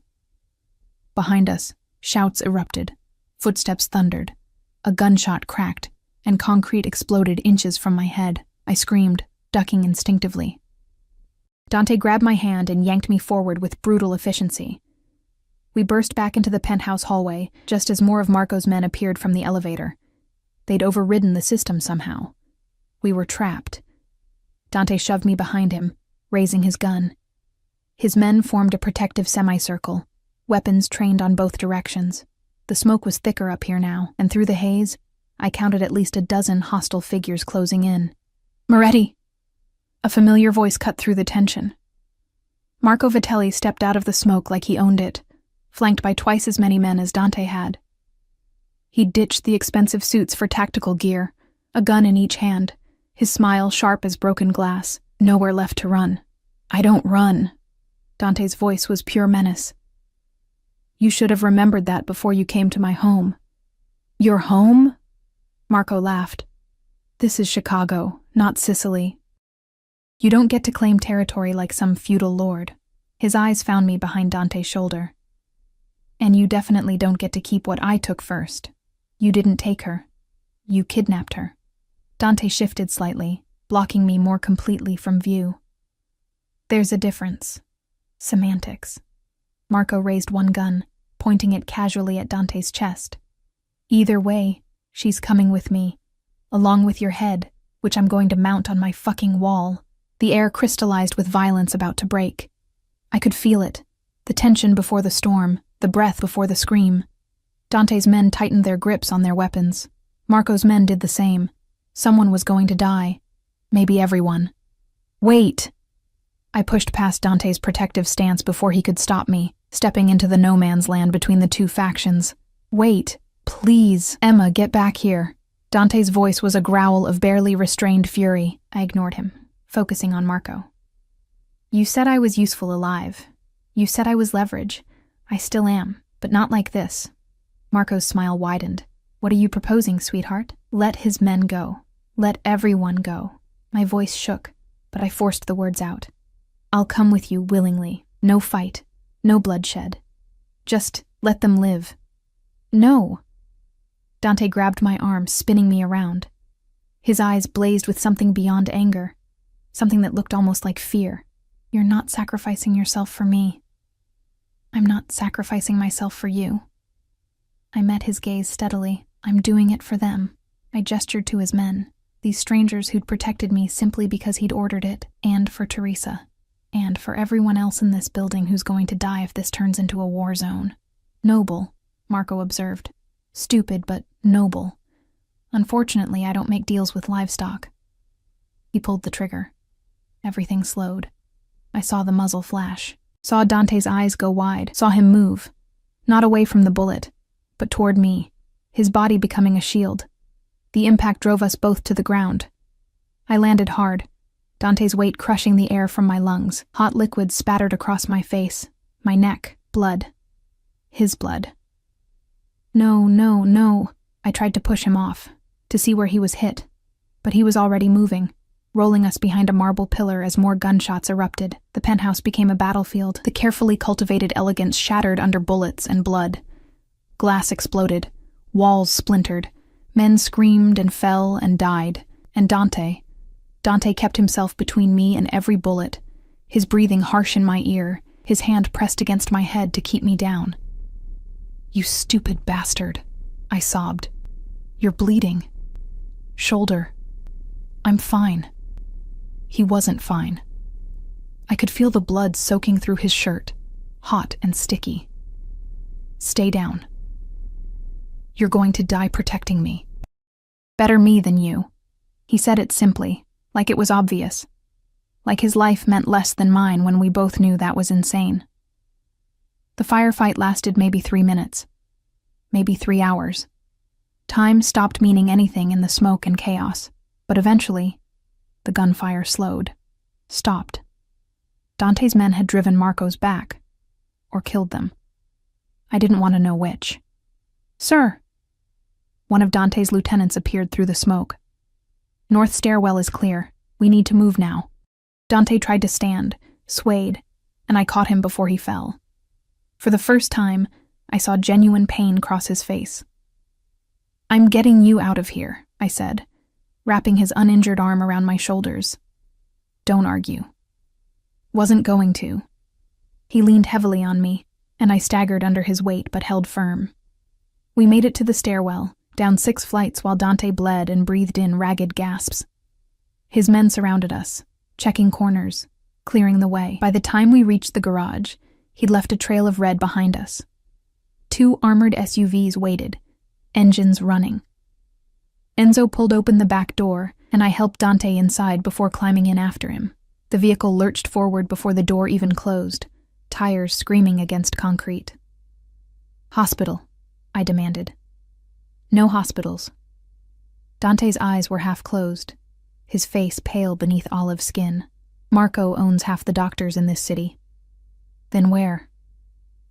Behind us, shouts erupted. Footsteps thundered. A gunshot cracked, and concrete exploded inches from my head. I screamed, ducking instinctively. Dante grabbed my hand and yanked me forward with brutal efficiency. We burst back into the penthouse hallway, just as more of Marco's men appeared from the elevator. They'd overridden the system somehow. We were trapped. Dante shoved me behind him, raising his gun. His men formed a protective semicircle, weapons trained on both directions. The smoke was thicker up here now, and through the haze, I counted at least a dozen hostile figures closing in. "Moretti!" A familiar voice cut through the tension. Marco Vitelli stepped out of the smoke like he owned it, flanked by twice as many men as Dante had. He'd ditched the expensive suits for tactical gear, a gun in each hand, his smile sharp as broken glass, nowhere left to run. "I don't run." Dante's voice was pure menace. "You should have remembered that before you came to my home." "Your home?" Marco laughed. "This is Chicago, not Sicily. You don't get to claim territory like some feudal lord." His eyes found me behind Dante's shoulder. "And you definitely don't get to keep what I took first. You didn't take her. You kidnapped her." Dante shifted slightly, blocking me more completely from view. There's a difference. Semantics. Marco raised one gun, pointing it casually at Dante's chest. Either way, she's coming with me, along with your head, which I'm going to mount on my fucking wall. The air crystallized with violence about to break. I could feel it, the tension before the storm, the breath before the scream. Dante's men tightened their grips on their weapons. Marco's men did the same. Someone was going to die. Maybe everyone. Wait! I pushed past Dante's protective stance before he could stop me, stepping into the no man's land between the two factions. Wait, please, Emma, get back here. Dante's voice was a growl of barely restrained fury. I ignored him, focusing on Marco. You said I was useful alive. You said I was leverage. I still am, but not like this. Marco's smile widened. What are you proposing, sweetheart? Let his men go. Let everyone go. My voice shook, but I forced the words out. I'll come with you willingly. No fight. No bloodshed. Just let them live. No. Dante grabbed my arm, spinning me around. His eyes blazed with something beyond anger, something that looked almost like fear. You're not sacrificing yourself for me. I'm not sacrificing myself for you. I met his gaze steadily. I'm doing it for them. I gestured to his men, these strangers who'd protected me simply because he'd ordered it, and for Teresa. And for everyone else in this building who's going to die if this turns into a war zone. Noble, Marco observed. Stupid, but noble. Unfortunately, I don't make deals with livestock. He pulled the trigger. Everything slowed. I saw the muzzle flash, saw Dante's eyes go wide, saw him move. Not away from the bullet, but toward me, his body becoming a shield. The impact drove us both to the ground. I landed hard, Dante's weight crushing the air from my lungs. Hot liquid spattered across my face, my neck, blood. His blood. No, no, no. I tried to push him off, to see where he was hit, but he was already moving, rolling us behind a marble pillar as more gunshots erupted. The penthouse became a battlefield, the carefully cultivated elegance shattered under bullets and blood. Glass exploded, walls splintered, men screamed and fell and died, and Dante kept himself between me and every bullet, his breathing harsh in my ear, his hand pressed against my head to keep me down. You stupid bastard, I sobbed. You're bleeding. Shoulder. I'm fine. He wasn't fine. I could feel the blood soaking through his shirt, hot and sticky. Stay down. You're going to die protecting me. Better me than you. He said it simply, like it was obvious. Like his life meant less than mine when we both knew that was insane. The firefight lasted maybe 3 minutes. Maybe 3 hours. Time stopped meaning anything in the smoke and chaos, but eventually, the gunfire slowed. Stopped. Dante's men had driven Marco's back, or killed them. I didn't want to know which. Sir! One of Dante's lieutenants appeared through the smoke. North stairwell is clear. We need to move now. Dante tried to stand, swayed, and I caught him before he fell. For the first time, I saw genuine pain cross his face. I'm getting you out of here, I said, wrapping his uninjured arm around my shoulders. Don't argue. Wasn't going to. He leaned heavily on me, and I staggered under his weight but held firm. We made it to the stairwell, down 6 flights while Dante bled and breathed in ragged gasps. His men surrounded us, checking corners, clearing the way. By the time we reached the garage, he'd left a trail of red behind us. 2 armored SUVs waited, engines running. Enzo pulled open the back door, and I helped Dante inside before climbing in after him. The vehicle lurched forward before the door even closed, tires screaming against concrete. Hospital, I demanded. No hospitals. Dante's eyes were half closed, his face pale beneath olive skin. Marco owns half the doctors in this city. Then where?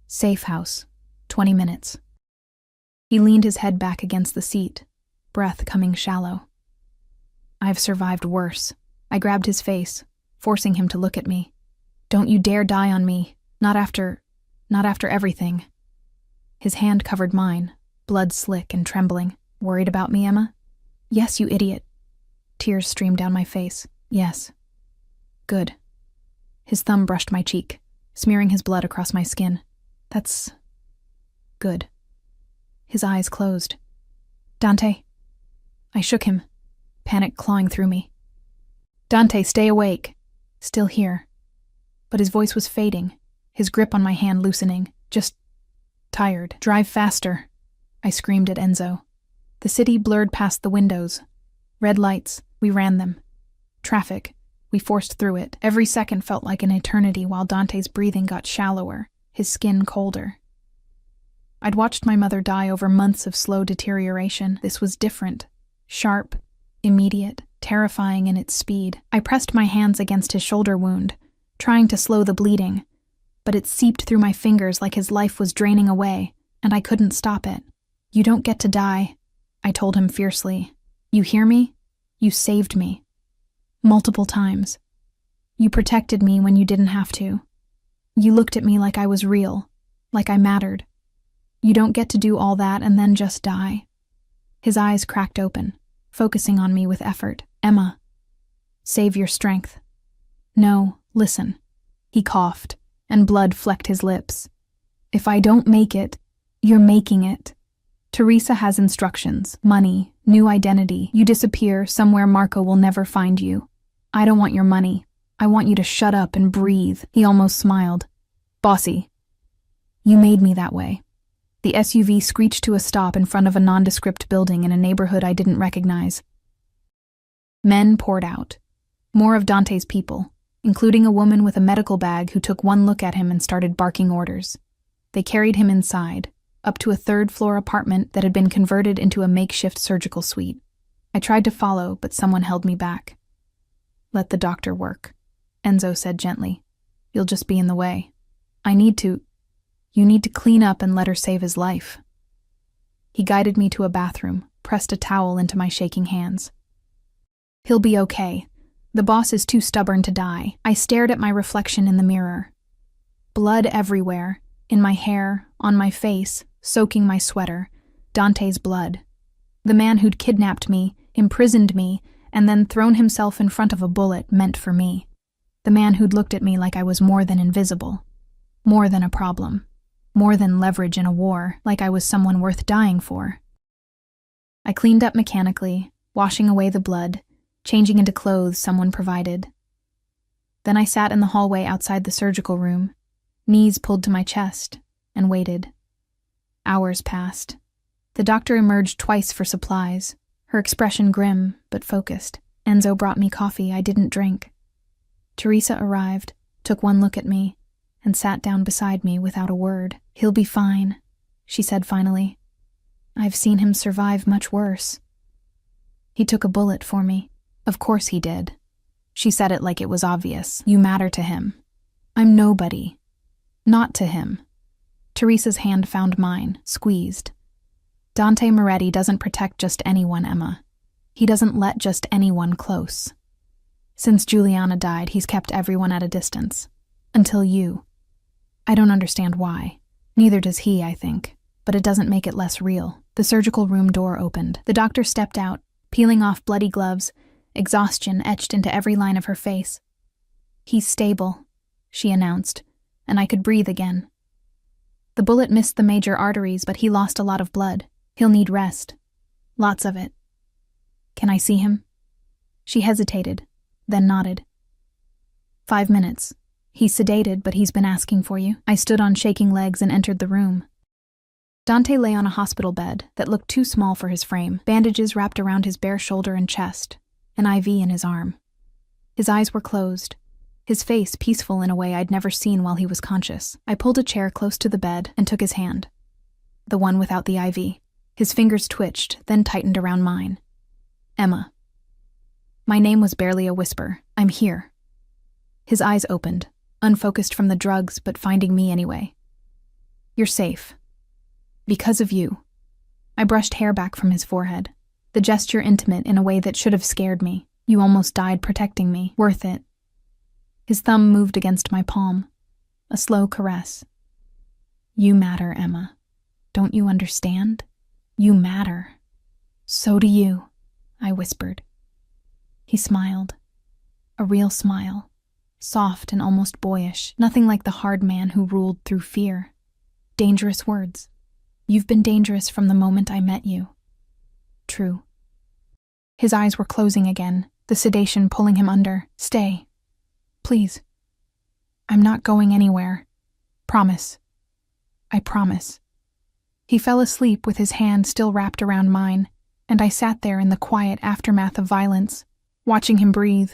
Safe house. 20 minutes. He leaned his head back against the seat, breath coming shallow. I've survived worse. I grabbed his face, forcing him to look at me. Don't you dare die on me. Not after everything. His hand covered mine, blood slick and trembling. Worried about me, Emma? Yes, you idiot. Tears streamed down my face. Yes. Good. His thumb brushed my cheek, smearing his blood across my skin. That's good. His eyes closed. Dante. I shook him, panic clawing through me. Dante, stay awake. Still here. But his voice was fading, his grip on my hand loosening. Just tired. Drive faster, I screamed at Enzo. The city blurred past the windows. Red lights, we ran them. Traffic, we forced through it. Every second felt like an eternity while Dante's breathing got shallower, his skin colder. I'd watched my mother die over months of slow deterioration. This was different. Sharp, immediate, terrifying in its speed. I pressed my hands against his shoulder wound, trying to slow the bleeding, but it seeped through my fingers like his life was draining away, and I couldn't stop it. You don't get to die, I told him fiercely. You hear me? You saved me. Multiple times. You protected me when you didn't have to. You looked at me like I was real, like I mattered. You don't get to do all that and then just die. His eyes cracked open, focusing on me with effort. Emma, save your strength. No, listen. He coughed, and blood flecked his lips. If I don't make it, you're making it. Teresa has instructions, money, new identity. You disappear somewhere Marco will never find you. I don't want your money. I want you to shut up and breathe. He almost smiled. Bossy. You made me that way. The SUV screeched to a stop in front of a nondescript building in a neighborhood I didn't recognize. Men poured out. More of Dante's people, including a woman with a medical bag who took one look at him and started barking orders. They carried him inside, up to a third-floor apartment that had been converted into a makeshift surgical suite. I tried to follow, but someone held me back. Let the doctor work, Enzo said gently. You'll just be in the way. You need to clean up and let her save his life. He guided me to a bathroom, pressed a towel into my shaking hands. He'll be okay. The boss is too stubborn to die. I stared at my reflection in the mirror. Blood everywhere, in my hair, on my face, soaking my sweater. Dante's blood. The man who'd kidnapped me, imprisoned me, and then thrown himself in front of a bullet meant for me. The man who'd looked at me like I was more than invisible. More than a problem. More than leverage in a war, like I was someone worth dying for. I cleaned up mechanically, washing away the blood, changing into clothes someone provided. Then I sat in the hallway outside the surgical room, knees pulled to my chest, and waited. Hours passed. The doctor emerged twice for supplies, her expression grim but focused. Enzo brought me coffee I didn't drink. Teresa arrived, took one look at me, and sat down beside me without a word. He'll be fine, she said finally. I've seen him survive much worse. He took a bullet for me. Of course he did. She said it like it was obvious. You matter to him. I'm nobody. Not to him. Teresa's hand found mine, squeezed. Dante Moretti doesn't protect just anyone, Emma. He doesn't let just anyone close. Since Juliana died, he's kept everyone at a distance. Until you. I don't understand why. Neither does he, I think. But it doesn't make it less real. The surgical room door opened. The doctor stepped out, peeling off bloody gloves, exhaustion etched into every line of her face. He's stable, she announced, and I could breathe again. The bullet missed the major arteries, but he lost a lot of blood. He'll need rest. Lots of it. Can I see him? She hesitated, then nodded. 5 minutes. He's sedated, but he's been asking for you. I stood on shaking legs and entered the room. Dante lay on a hospital bed that looked too small for his frame, bandages wrapped around his bare shoulder and chest, an IV in his arm. His eyes were closed, his face peaceful in a way I'd never seen while he was conscious. I pulled a chair close to the bed and took his hand, the one without the IV. His fingers twitched, then tightened around mine. Emma. My name was barely a whisper. I'm here. His eyes opened, unfocused from the drugs, but finding me anyway. You're safe. Because of you. I brushed hair back from his forehead, the gesture intimate in a way that should have scared me. You almost died protecting me. Worth it. His thumb moved against my palm, a slow caress. You matter, Emma. Don't you understand? You matter. So do you, I whispered. He smiled. A real smile. soft and almost boyish, nothing like the hard man who ruled through fear. Dangerous words. You've been dangerous from the moment I met you. True. His eyes were closing again, the sedation pulling him under. Stay. Please. I'm not going anywhere. Promise. I promise. He fell asleep with his hand still wrapped around mine, and I sat there in the quiet aftermath of violence, watching him breathe,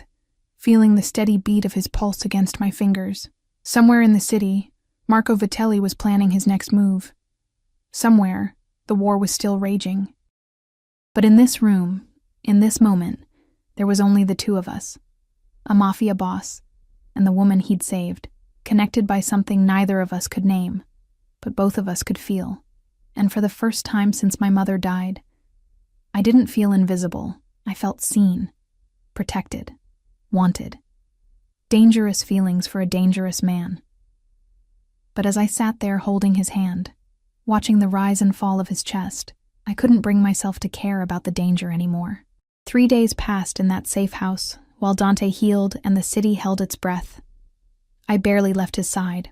feeling the steady beat of his pulse against my fingers. Somewhere in the city, Marco Vitelli was planning his next move. Somewhere, the war was still raging. But in this room, in this moment, there was only the two of us, a mafia boss and the woman he'd saved, connected by something neither of us could name, but both of us could feel. And for the first time since my mother died, I didn't feel invisible. I felt seen, protected, wanted. Dangerous feelings for a dangerous man. But as I sat there holding his hand, watching the rise and fall of his chest, I couldn't bring myself to care about the danger anymore. 3 days passed in that safe house, while Dante healed and the city held its breath. I barely left his side.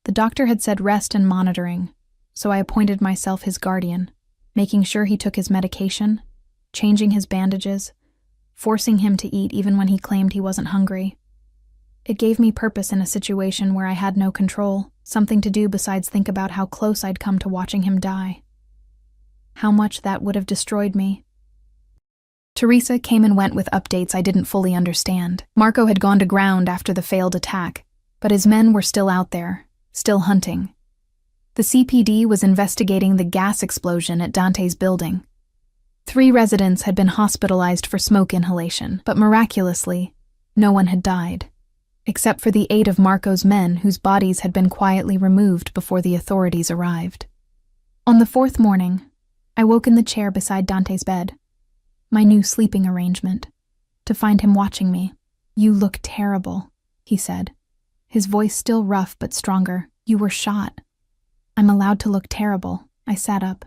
The doctor had said rest and monitoring, so I appointed myself his guardian, making sure he took his medication, changing his bandages, forcing him to eat even when he claimed he wasn't hungry. It gave me purpose in a situation where I had no control, something to do besides think about how close I'd come to watching him die. How much that would have destroyed me. Teresa came and went with updates I didn't fully understand. Marco had gone to ground after the failed attack, but his men were still out there, still hunting. The CPD was investigating the gas explosion at Dante's building. 3 residents had been hospitalized for smoke inhalation, but miraculously, no one had died, except for the 8 of Marco's men whose bodies had been quietly removed before the authorities arrived. On the 4th morning, I woke in the chair beside Dante's bed, my new sleeping arrangement, to find him watching me. You look terrible, he said, his voice still rough but stronger. You were shot. I'm allowed to look terrible. I sat up,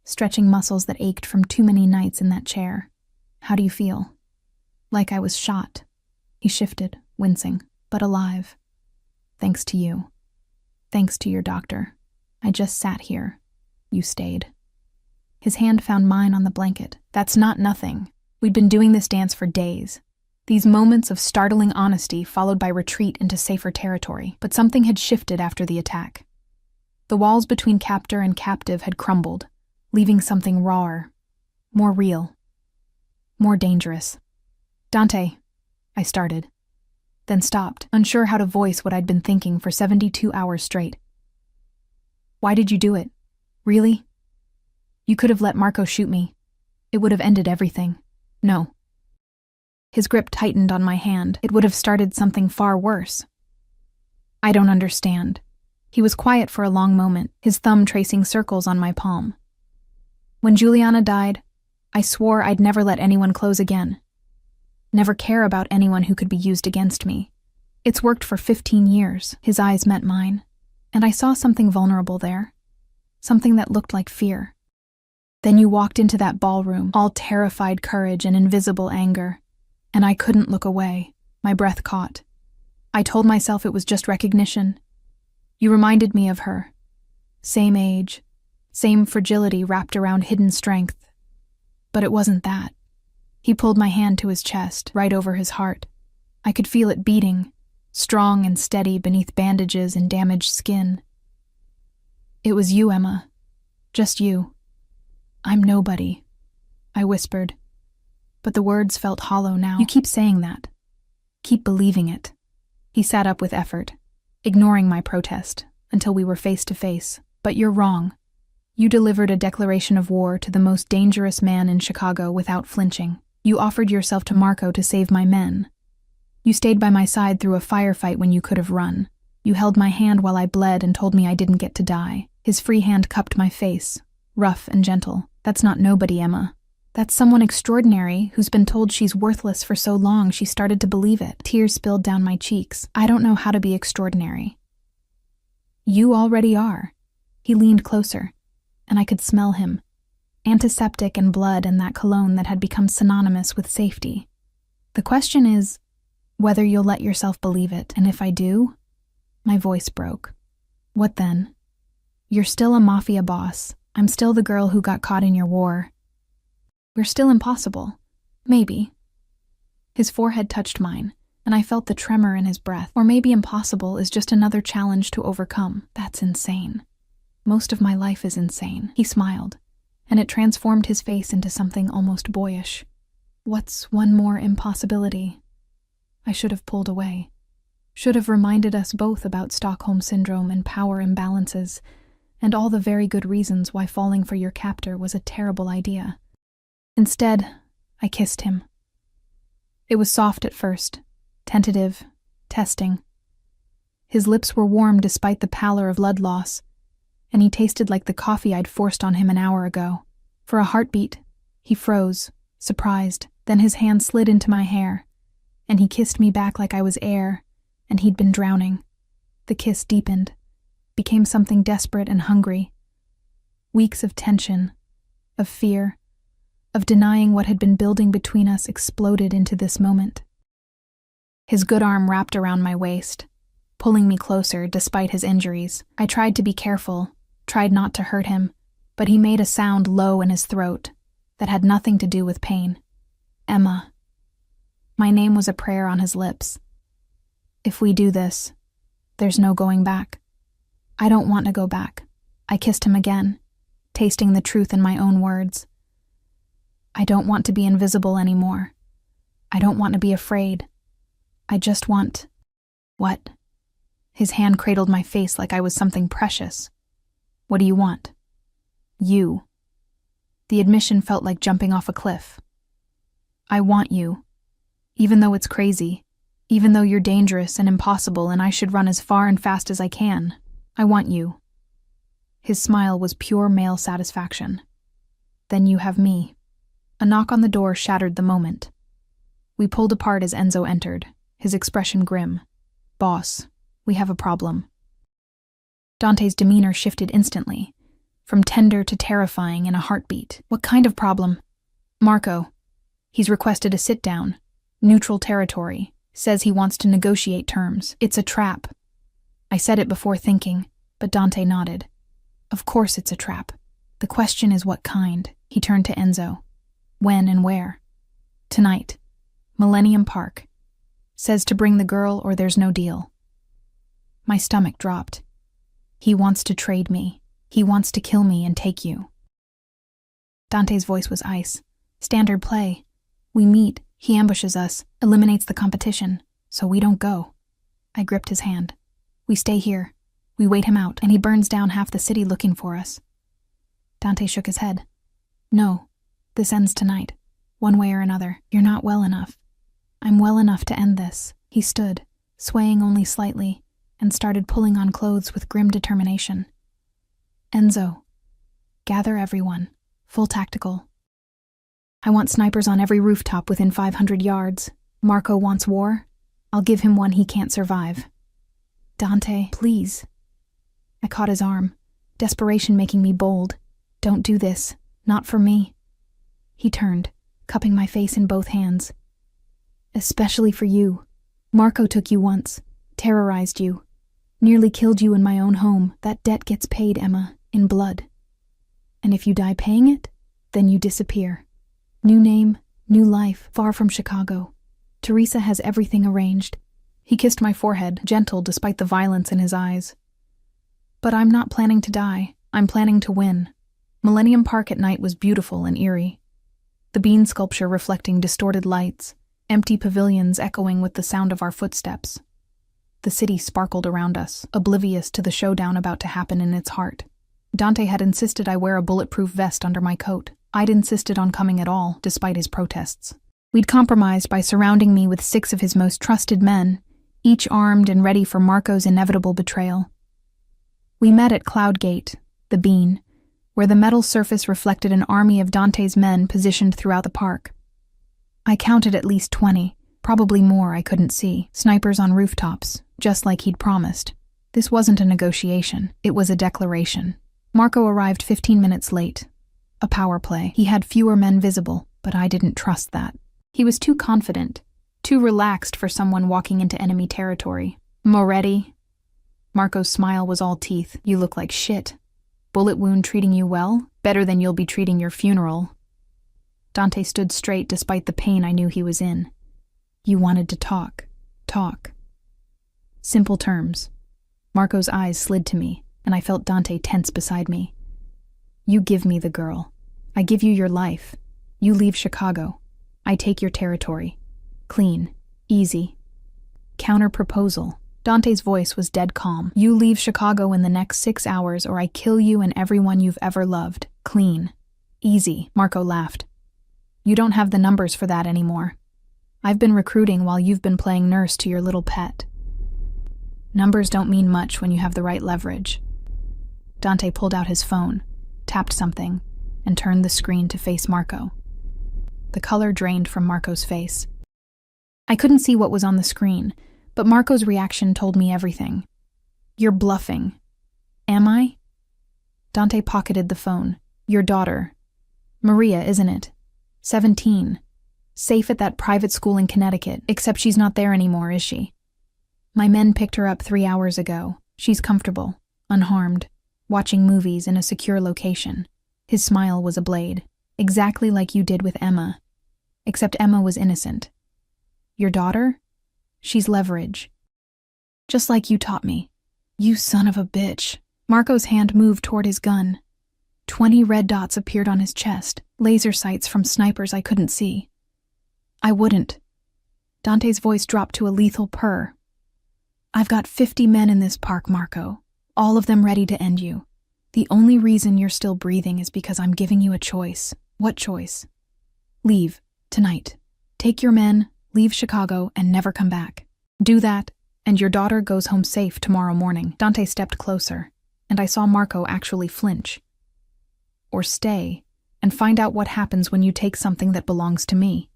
stretching muscles that ached from too many nights in that chair. How do you feel? Like I was shot. He shifted, wincing, but alive. Thanks to you. Thanks to your doctor. I just sat here. You stayed. His hand found mine on the blanket. That's not nothing. We'd been doing this dance for days. These moments of startling honesty followed by retreat into safer territory. But something had shifted after the attack. The walls between captor and captive had crumbled, leaving something rawer, more real, more dangerous. Dante, I started, then stopped, unsure how to voice what I'd been thinking for 72 hours straight. Why did you do it? Really? You could have let Marco shoot me. It would have ended everything. No. His grip tightened on my hand. It would have started something far worse. I don't understand. He was quiet for a long moment, his thumb tracing circles on my palm. When Juliana died, I swore I'd never let anyone close again. Never care about anyone who could be used against me. It's worked for 15 years. His eyes met mine, and I saw something vulnerable there. Something that looked like fear. Then you walked into that ballroom, all terrified courage and invisible anger, and I couldn't look away. My breath caught. I told myself it was just recognition. You reminded me of her. Same age, same fragility wrapped around hidden strength. But it wasn't that. He pulled my hand to his chest, right over his heart. I could feel it beating, strong and steady beneath bandages and damaged skin. It was you, Emma. Just you. I'm nobody, I whispered. But the words felt hollow now. You keep saying that. Keep believing it. He sat up with effort, ignoring my protest, until we were face to face. But you're wrong. You delivered a declaration of war to the most dangerous man in Chicago without flinching. You offered yourself to Marco to save my men. You stayed by my side through a firefight when you could have run. You held my hand while I bled and told me I didn't get to die. His free hand cupped my face, rough and gentle. That's not nobody, Emma. That's someone extraordinary who's been told she's worthless for so long she started to believe it. Tears spilled down my cheeks. I don't know how to be extraordinary. You already are. He leaned closer, and I could smell him. Antiseptic and blood and that cologne that had become synonymous with safety. The question is, Whether you'll let yourself believe it, and if I do, my voice broke. What then? You're still a mafia boss. I'm still the girl who got caught in your war. We're still impossible. Maybe. His forehead touched mine, and I felt the tremor in his breath. Or maybe impossible is just another challenge to overcome. That's insane. Most of my life is insane. He smiled, and it transformed his face into something almost boyish. What's one more impossibility? I should have pulled away. Should have reminded us both about Stockholm Syndrome and power imbalances, and all the very good reasons why falling for your captor was a terrible idea. Instead, I kissed him. It was soft at first, tentative, testing. His lips were warm despite the pallor of blood loss, and he tasted like the coffee I'd forced on him an hour ago. For a heartbeat, he froze, surprised, then his hand slid into my hair, and he kissed me back like I was air, and he'd been drowning. The kiss deepened, became something desperate and hungry. Weeks of tension, of fear, of denying what had been building between us exploded into this moment. His good arm wrapped around my waist, pulling me closer despite his injuries. I tried to be careful, tried not to hurt him, but he made a sound low in his throat that had nothing to do with pain. Emma. My name was a prayer on his lips. If we do this, there's no going back. I don't want to go back. I kissed him again, tasting the truth in my own words. I don't want to be invisible anymore. I don't want to be afraid. I just want... What? His hand cradled my face like I was something precious. What do you want? You. The admission felt like jumping off a cliff. I want you. Even though it's crazy, even though you're dangerous and impossible and I should run as far and fast as I can, I want you. His smile was pure male satisfaction. Then you have me. A knock on the door shattered the moment. We pulled apart as Enzo entered, his expression grim. Boss, we have a problem. Dante's demeanor shifted instantly, from tender to terrifying in a heartbeat. What kind of problem? Marco. He's requested a sit-down. Neutral territory. Says he wants to negotiate terms. It's a trap. I said it before thinking, but Dante nodded. Of course it's a trap. The question is what kind. He turned to Enzo. When and where? Tonight. Millennium Park. Says to bring the girl or there's no deal. My stomach dropped. He wants to trade me. He wants to kill me and take you. Dante's voice was ice. Standard play. We meet, he ambushes us, eliminates the competition, so we don't go. I gripped his hand. We stay here. We wait him out, and he burns down half the city looking for us. Dante shook his head. No. This ends tonight. One way or another. You're not well enough. I'm well enough to end this. He stood, swaying only slightly, and started pulling on clothes with grim determination. Enzo. Gather everyone. Full tactical. I want snipers on every rooftop within 500 yards. Marco wants war. I'll give him one he can't survive. Dante, please. I caught his arm, desperation making me bold. Don't do this. Not for me. He turned, cupping my face in both hands. Especially for you. Marco took you once, terrorized you, nearly killed you in my own home. That debt gets paid, Emma, in blood. And if you die paying it, then you disappear. New name, new life, far from Chicago. Teresa has everything arranged. He kissed my forehead, gentle despite the violence in his eyes. But I'm not planning to die. I'm planning to win. Millennium Park at night was beautiful and eerie. The bean sculpture reflecting distorted lights, empty pavilions echoing with the sound of our footsteps. The city sparkled around us, oblivious to the showdown about to happen in its heart. Dante had insisted I wear a bulletproof vest under my coat. I'd insisted on coming at all, despite his protests. We'd compromised by surrounding me with 6 of his most trusted men, each armed and ready for Marco's inevitable betrayal. We met at Cloud Gate, the Bean, where the metal surface reflected an army of Dante's men positioned throughout the park. I counted at least 20, probably more I couldn't see, snipers on rooftops, just like he'd promised. This wasn't a negotiation, it was a declaration. Marco arrived 15 minutes late. A power play. He had fewer men visible, but I didn't trust that. He was too confident, Too relaxed for someone walking into enemy territory. Moretti? Marco's smile was all teeth. You look like shit. Bullet wound treating you well? Better than you'll be treating your funeral. Dante stood straight despite the pain I knew he was in. You wanted to talk. Talk. Simple terms. Marco's eyes slid to me, and I felt Dante tense beside me. You give me the girl. I give you your life. You leave Chicago. I take your territory. Clean. Easy. Counter-proposal. Dante's voice was dead calm. You leave Chicago in the next 6 hours or I kill you and everyone you've ever loved. Clean. Easy. Marco laughed. You don't have the numbers for that anymore. I've been recruiting while you've been playing nurse to your little pet. Numbers don't mean much when you have the right leverage. Dante pulled out his phone, tapped something, and turned the screen to face Marco. The color drained from Marco's face. I couldn't see what was on the screen, but Marco's reaction told me everything. You're bluffing. Am I? Dante pocketed the phone. Your daughter. Maria, isn't it? 17. Safe at that private school in Connecticut, except she's not there anymore, is she? My men picked her up 3 hours ago. She's comfortable, unharmed, watching movies in a secure location. His smile was a blade, exactly like you did with Emma. Except Emma was innocent. Your daughter? She's leverage. Just like you taught me. You son of a bitch. Marco's hand moved toward his gun. 20 red dots appeared on his chest, laser sights from snipers I couldn't see. I wouldn't. Dante's voice dropped to a lethal purr. I've got 50 men in this park, Marco, all of them ready to end you. The only reason you're still breathing is because I'm giving you a choice. What choice? Leave, tonight. Take your men, leave Chicago, and never come back. Do that, and your daughter goes home safe tomorrow morning. Dante stepped closer, and I saw Marco actually flinch. Or stay, and find out what happens when you take something that belongs to me.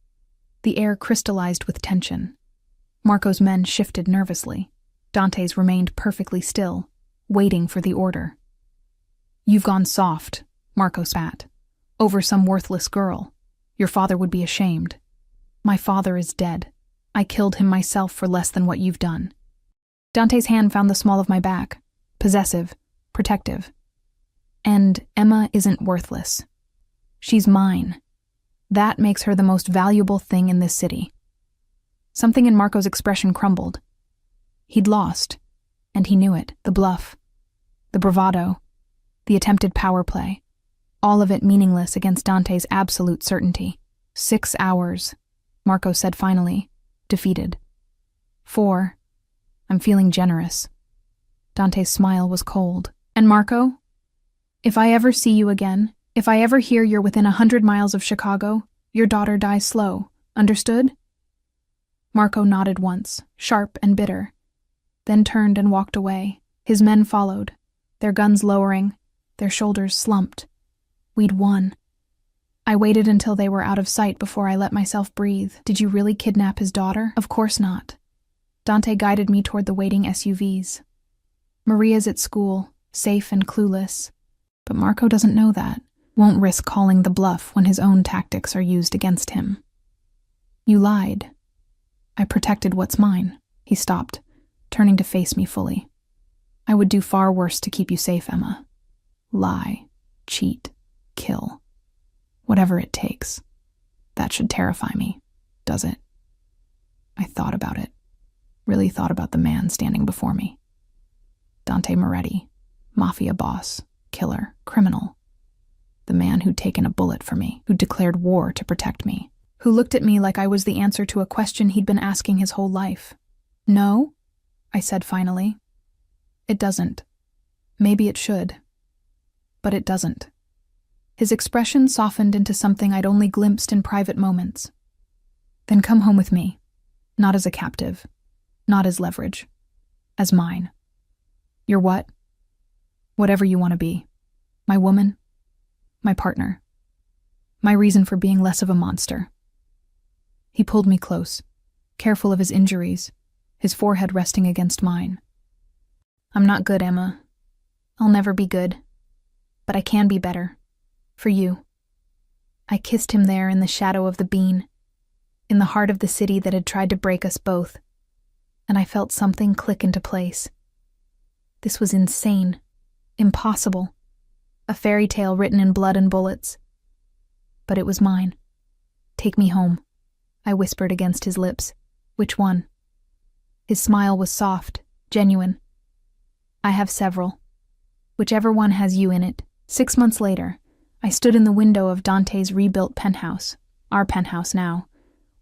The air crystallized with tension. Marco's men shifted nervously. Dante's remained perfectly still, waiting for the order. You've gone soft, Marco spat. Over some worthless girl. Your father would be ashamed. My father is dead. I killed him myself for less than what you've done. Dante's hand found the small of my back. Possessive, protective. And Emma isn't worthless. She's mine. That makes her the most valuable thing in this city. Something in Marco's expression crumbled. He'd lost, and he knew it. The bluff, the bravado, the attempted power play, all of it meaningless against Dante's absolute certainty. 6 hours, Marco said finally, defeated. 4. I'm feeling generous. Dante's smile was cold. And Marco? If I ever see you again, if I ever hear you're within 100 miles of Chicago, your daughter dies slow. Understood? Marco nodded once, sharp and bitter, then turned and walked away. His men followed, their guns lowering, their shoulders slumped. We'd won. I waited until they were out of sight before I let myself breathe. Did you really kidnap his daughter? Of course not. Dante guided me toward the waiting SUVs. Maria's at school, safe and clueless. But Marco doesn't know that, won't risk calling the bluff when his own tactics are used against him. You lied. I protected what's mine. He stopped, turning to face me fully. I would do far worse to keep you safe, Emma. Lie, cheat, kill. Whatever it takes. That should terrify me, does it? I thought about it. Really thought about the man standing before me. Dante Moretti, Mafia boss, killer, criminal. The man who'd taken a bullet for me, who'd declared war to protect me, who looked at me like I was the answer to a question he'd been asking his whole life. No, I said finally. It doesn't. Maybe it should. But it doesn't. His expression softened into something I'd only glimpsed in private moments. Then come home with me. Not as a captive. Not as leverage. As mine. You're what? Whatever you want to be. My woman. My partner. My reason for being less of a monster. He pulled me close, careful of his injuries, his forehead resting against mine. I'm not good, Emma. I'll never be good. But I can be better. For you. I kissed him there in the shadow of the bean. in the heart of the city that had tried to break us both, and I felt something click into place. This was insane, impossible, a fairy tale written in blood and bullets. But it was mine. "Take me home," I whispered against his lips. "Which one?" His smile was soft, genuine. "I have several. Whichever one has you in it." 6 months later, I stood in the window of Dante's rebuilt penthouse, our penthouse now,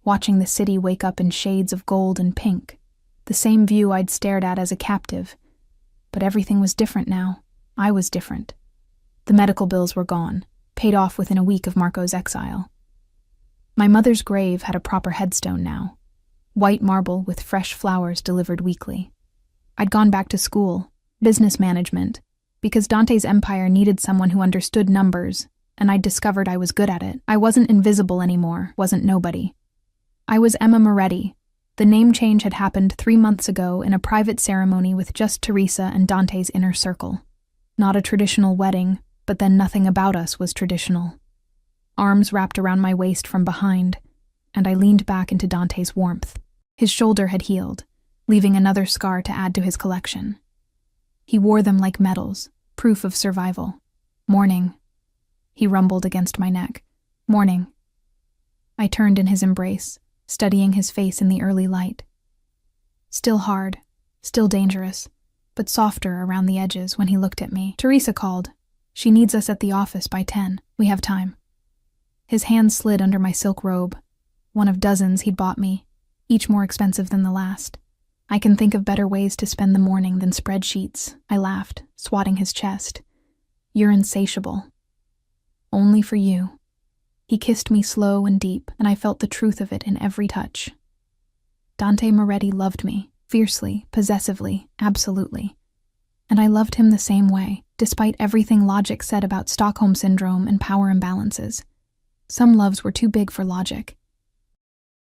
watching the city wake up in shades of gold and pink, the same view I'd stared at as a captive. But everything was different now. I was different. The medical bills were gone, paid off within a week of Marco's exile. My mother's grave had a proper headstone now, white marble with fresh flowers delivered weekly. I'd gone back to school, business management, because Dante's empire needed someone who understood numbers, and I'd discovered I was good at it. I wasn't invisible anymore, wasn't nobody. I was Emma Moretti. The name change had happened 3 months ago in a private ceremony with just Teresa and Dante's inner circle. Not a traditional wedding, but then nothing about us was traditional. Arms wrapped around my waist from behind, and I leaned back into Dante's warmth. His shoulder had healed, leaving another scar to add to his collection. He wore them like medals, proof of survival. "Morning," he rumbled against my neck. "Morning." I turned in his embrace, studying his face in the early light. Still hard, still dangerous, but softer around the edges when he looked at me. "Teresa called. She needs us at the office by 10. We have time." His hand slid under my silk robe, one of dozens he'd bought me, each more expensive than the last. "I can think of better ways to spend the morning than spreadsheets," I laughed, swatting his chest. "You're insatiable. Only for you." He kissed me slow and deep, and I felt the truth of it in every touch. Dante Moretti loved me, fiercely, possessively, absolutely. And I loved him the same way, despite everything logic said about Stockholm Syndrome and power imbalances. Some loves were too big for logic.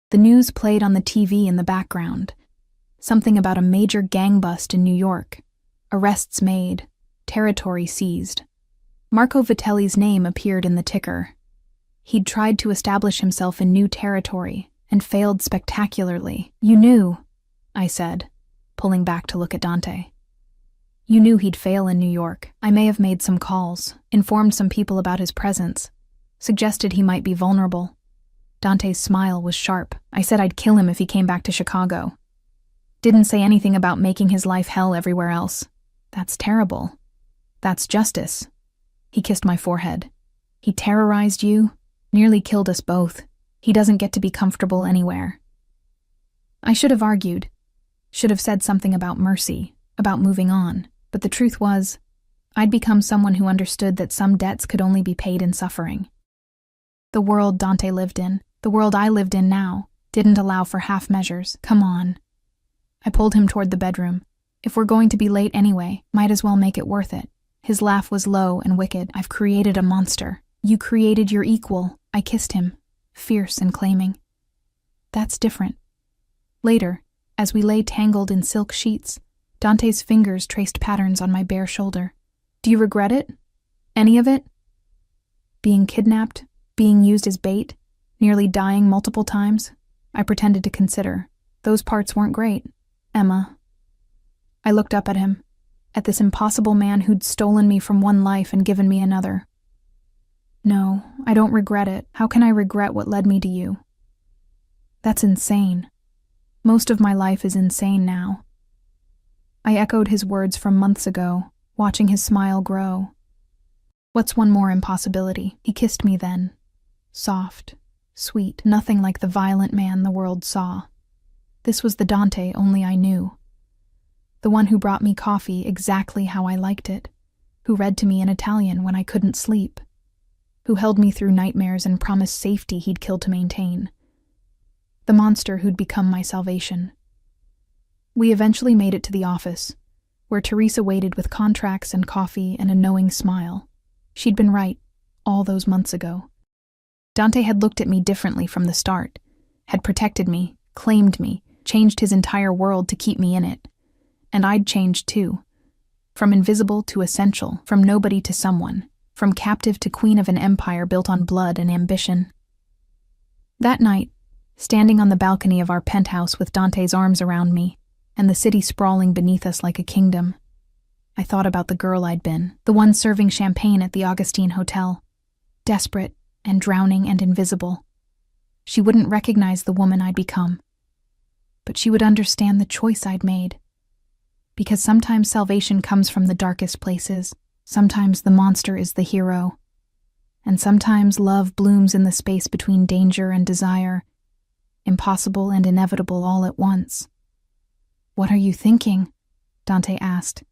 The news played on the TV in the background. Something about a major gang bust in New York. Arrests made. Territory seized. Marco Vitelli's name appeared in the ticker. He'd tried to establish himself in new territory and failed spectacularly. "You knew," I said, pulling back to look at Dante. "You knew he'd fail in New York. I may have made some calls, informed some people about his presence, suggested he might be vulnerable." Dante's smile was sharp. "I said I'd kill him if he came back to Chicago. Didn't say anything about making his life hell everywhere else. That's terrible. That's justice." He kissed my forehead. "He terrorized you, nearly killed us both. He doesn't get to be comfortable anywhere." I should have argued, should have said something about mercy, about moving on, but the truth was, I'd become someone who understood that some debts could only be paid in suffering. The world Dante lived in, the world I lived in now, didn't allow for half measures. "Come on." I pulled him toward the bedroom. "If we're going to be late anyway, might as well make it worth it." His laugh was low and wicked. "I've created a monster." "You created your equal." I kissed him, fierce and claiming. "That's different." Later, as we lay tangled in silk sheets, Dante's fingers traced patterns on my bare shoulder. "Do you regret it? Any of it? Being kidnapped, being used as bait, nearly dying multiple times?" I pretended to consider. "Those parts weren't great, Emma." I looked up at him, at this impossible man who'd stolen me from one life and given me another. "No, I don't regret it. How can I regret what led me to you?" "That's insane. Most of my life is insane now." I echoed his words from months ago, watching his smile grow. "What's one more impossibility?" He kissed me then. Soft, sweet, nothing like the violent man the world saw. This was the Dante only I knew. The one who brought me coffee exactly how I liked it, who read to me in Italian when I couldn't sleep, who held me through nightmares and promised safety he'd kill to maintain. The monster who'd become my salvation. We eventually made it to the office, where Teresa waited with contracts and coffee and a knowing smile. She'd been right, all those months ago. Dante had looked at me differently from the start, had protected me, claimed me, changed his entire world to keep me in it. And I'd changed too. From invisible to essential, from nobody to someone, from captive to queen of an empire built on blood and ambition. That night, standing on the balcony of our penthouse with Dante's arms around me, and the city sprawling beneath us like a kingdom. I thought about the girl I'd been, the one serving champagne at the Augustine Hotel, desperate and drowning and invisible. She wouldn't recognize the woman I'd become, but she would understand the choice I'd made. Because sometimes salvation comes from the darkest places, sometimes the monster is the hero, and sometimes love blooms in the space between danger and desire, impossible and inevitable all at once. "What are you thinking?" Dante asked,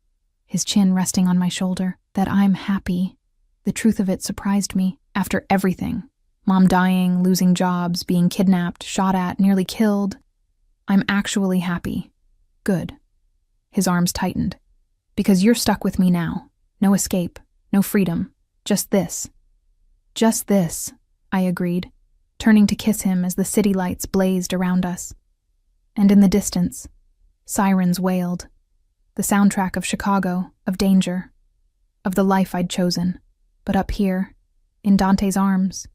his chin resting on my shoulder. "That I'm happy." The truth of it surprised me. After everything, Mom dying, losing jobs, being kidnapped, shot at, nearly killed, I'm actually happy. Good. His arms tightened. "Because you're stuck with me now. No escape, no freedom. Just this." "Just this," I agreed, turning to kiss him as the city lights blazed around us. And in the distance, sirens wailed. The soundtrack of Chicago, of danger, of the life I'd chosen. But up here, in Dante's arms,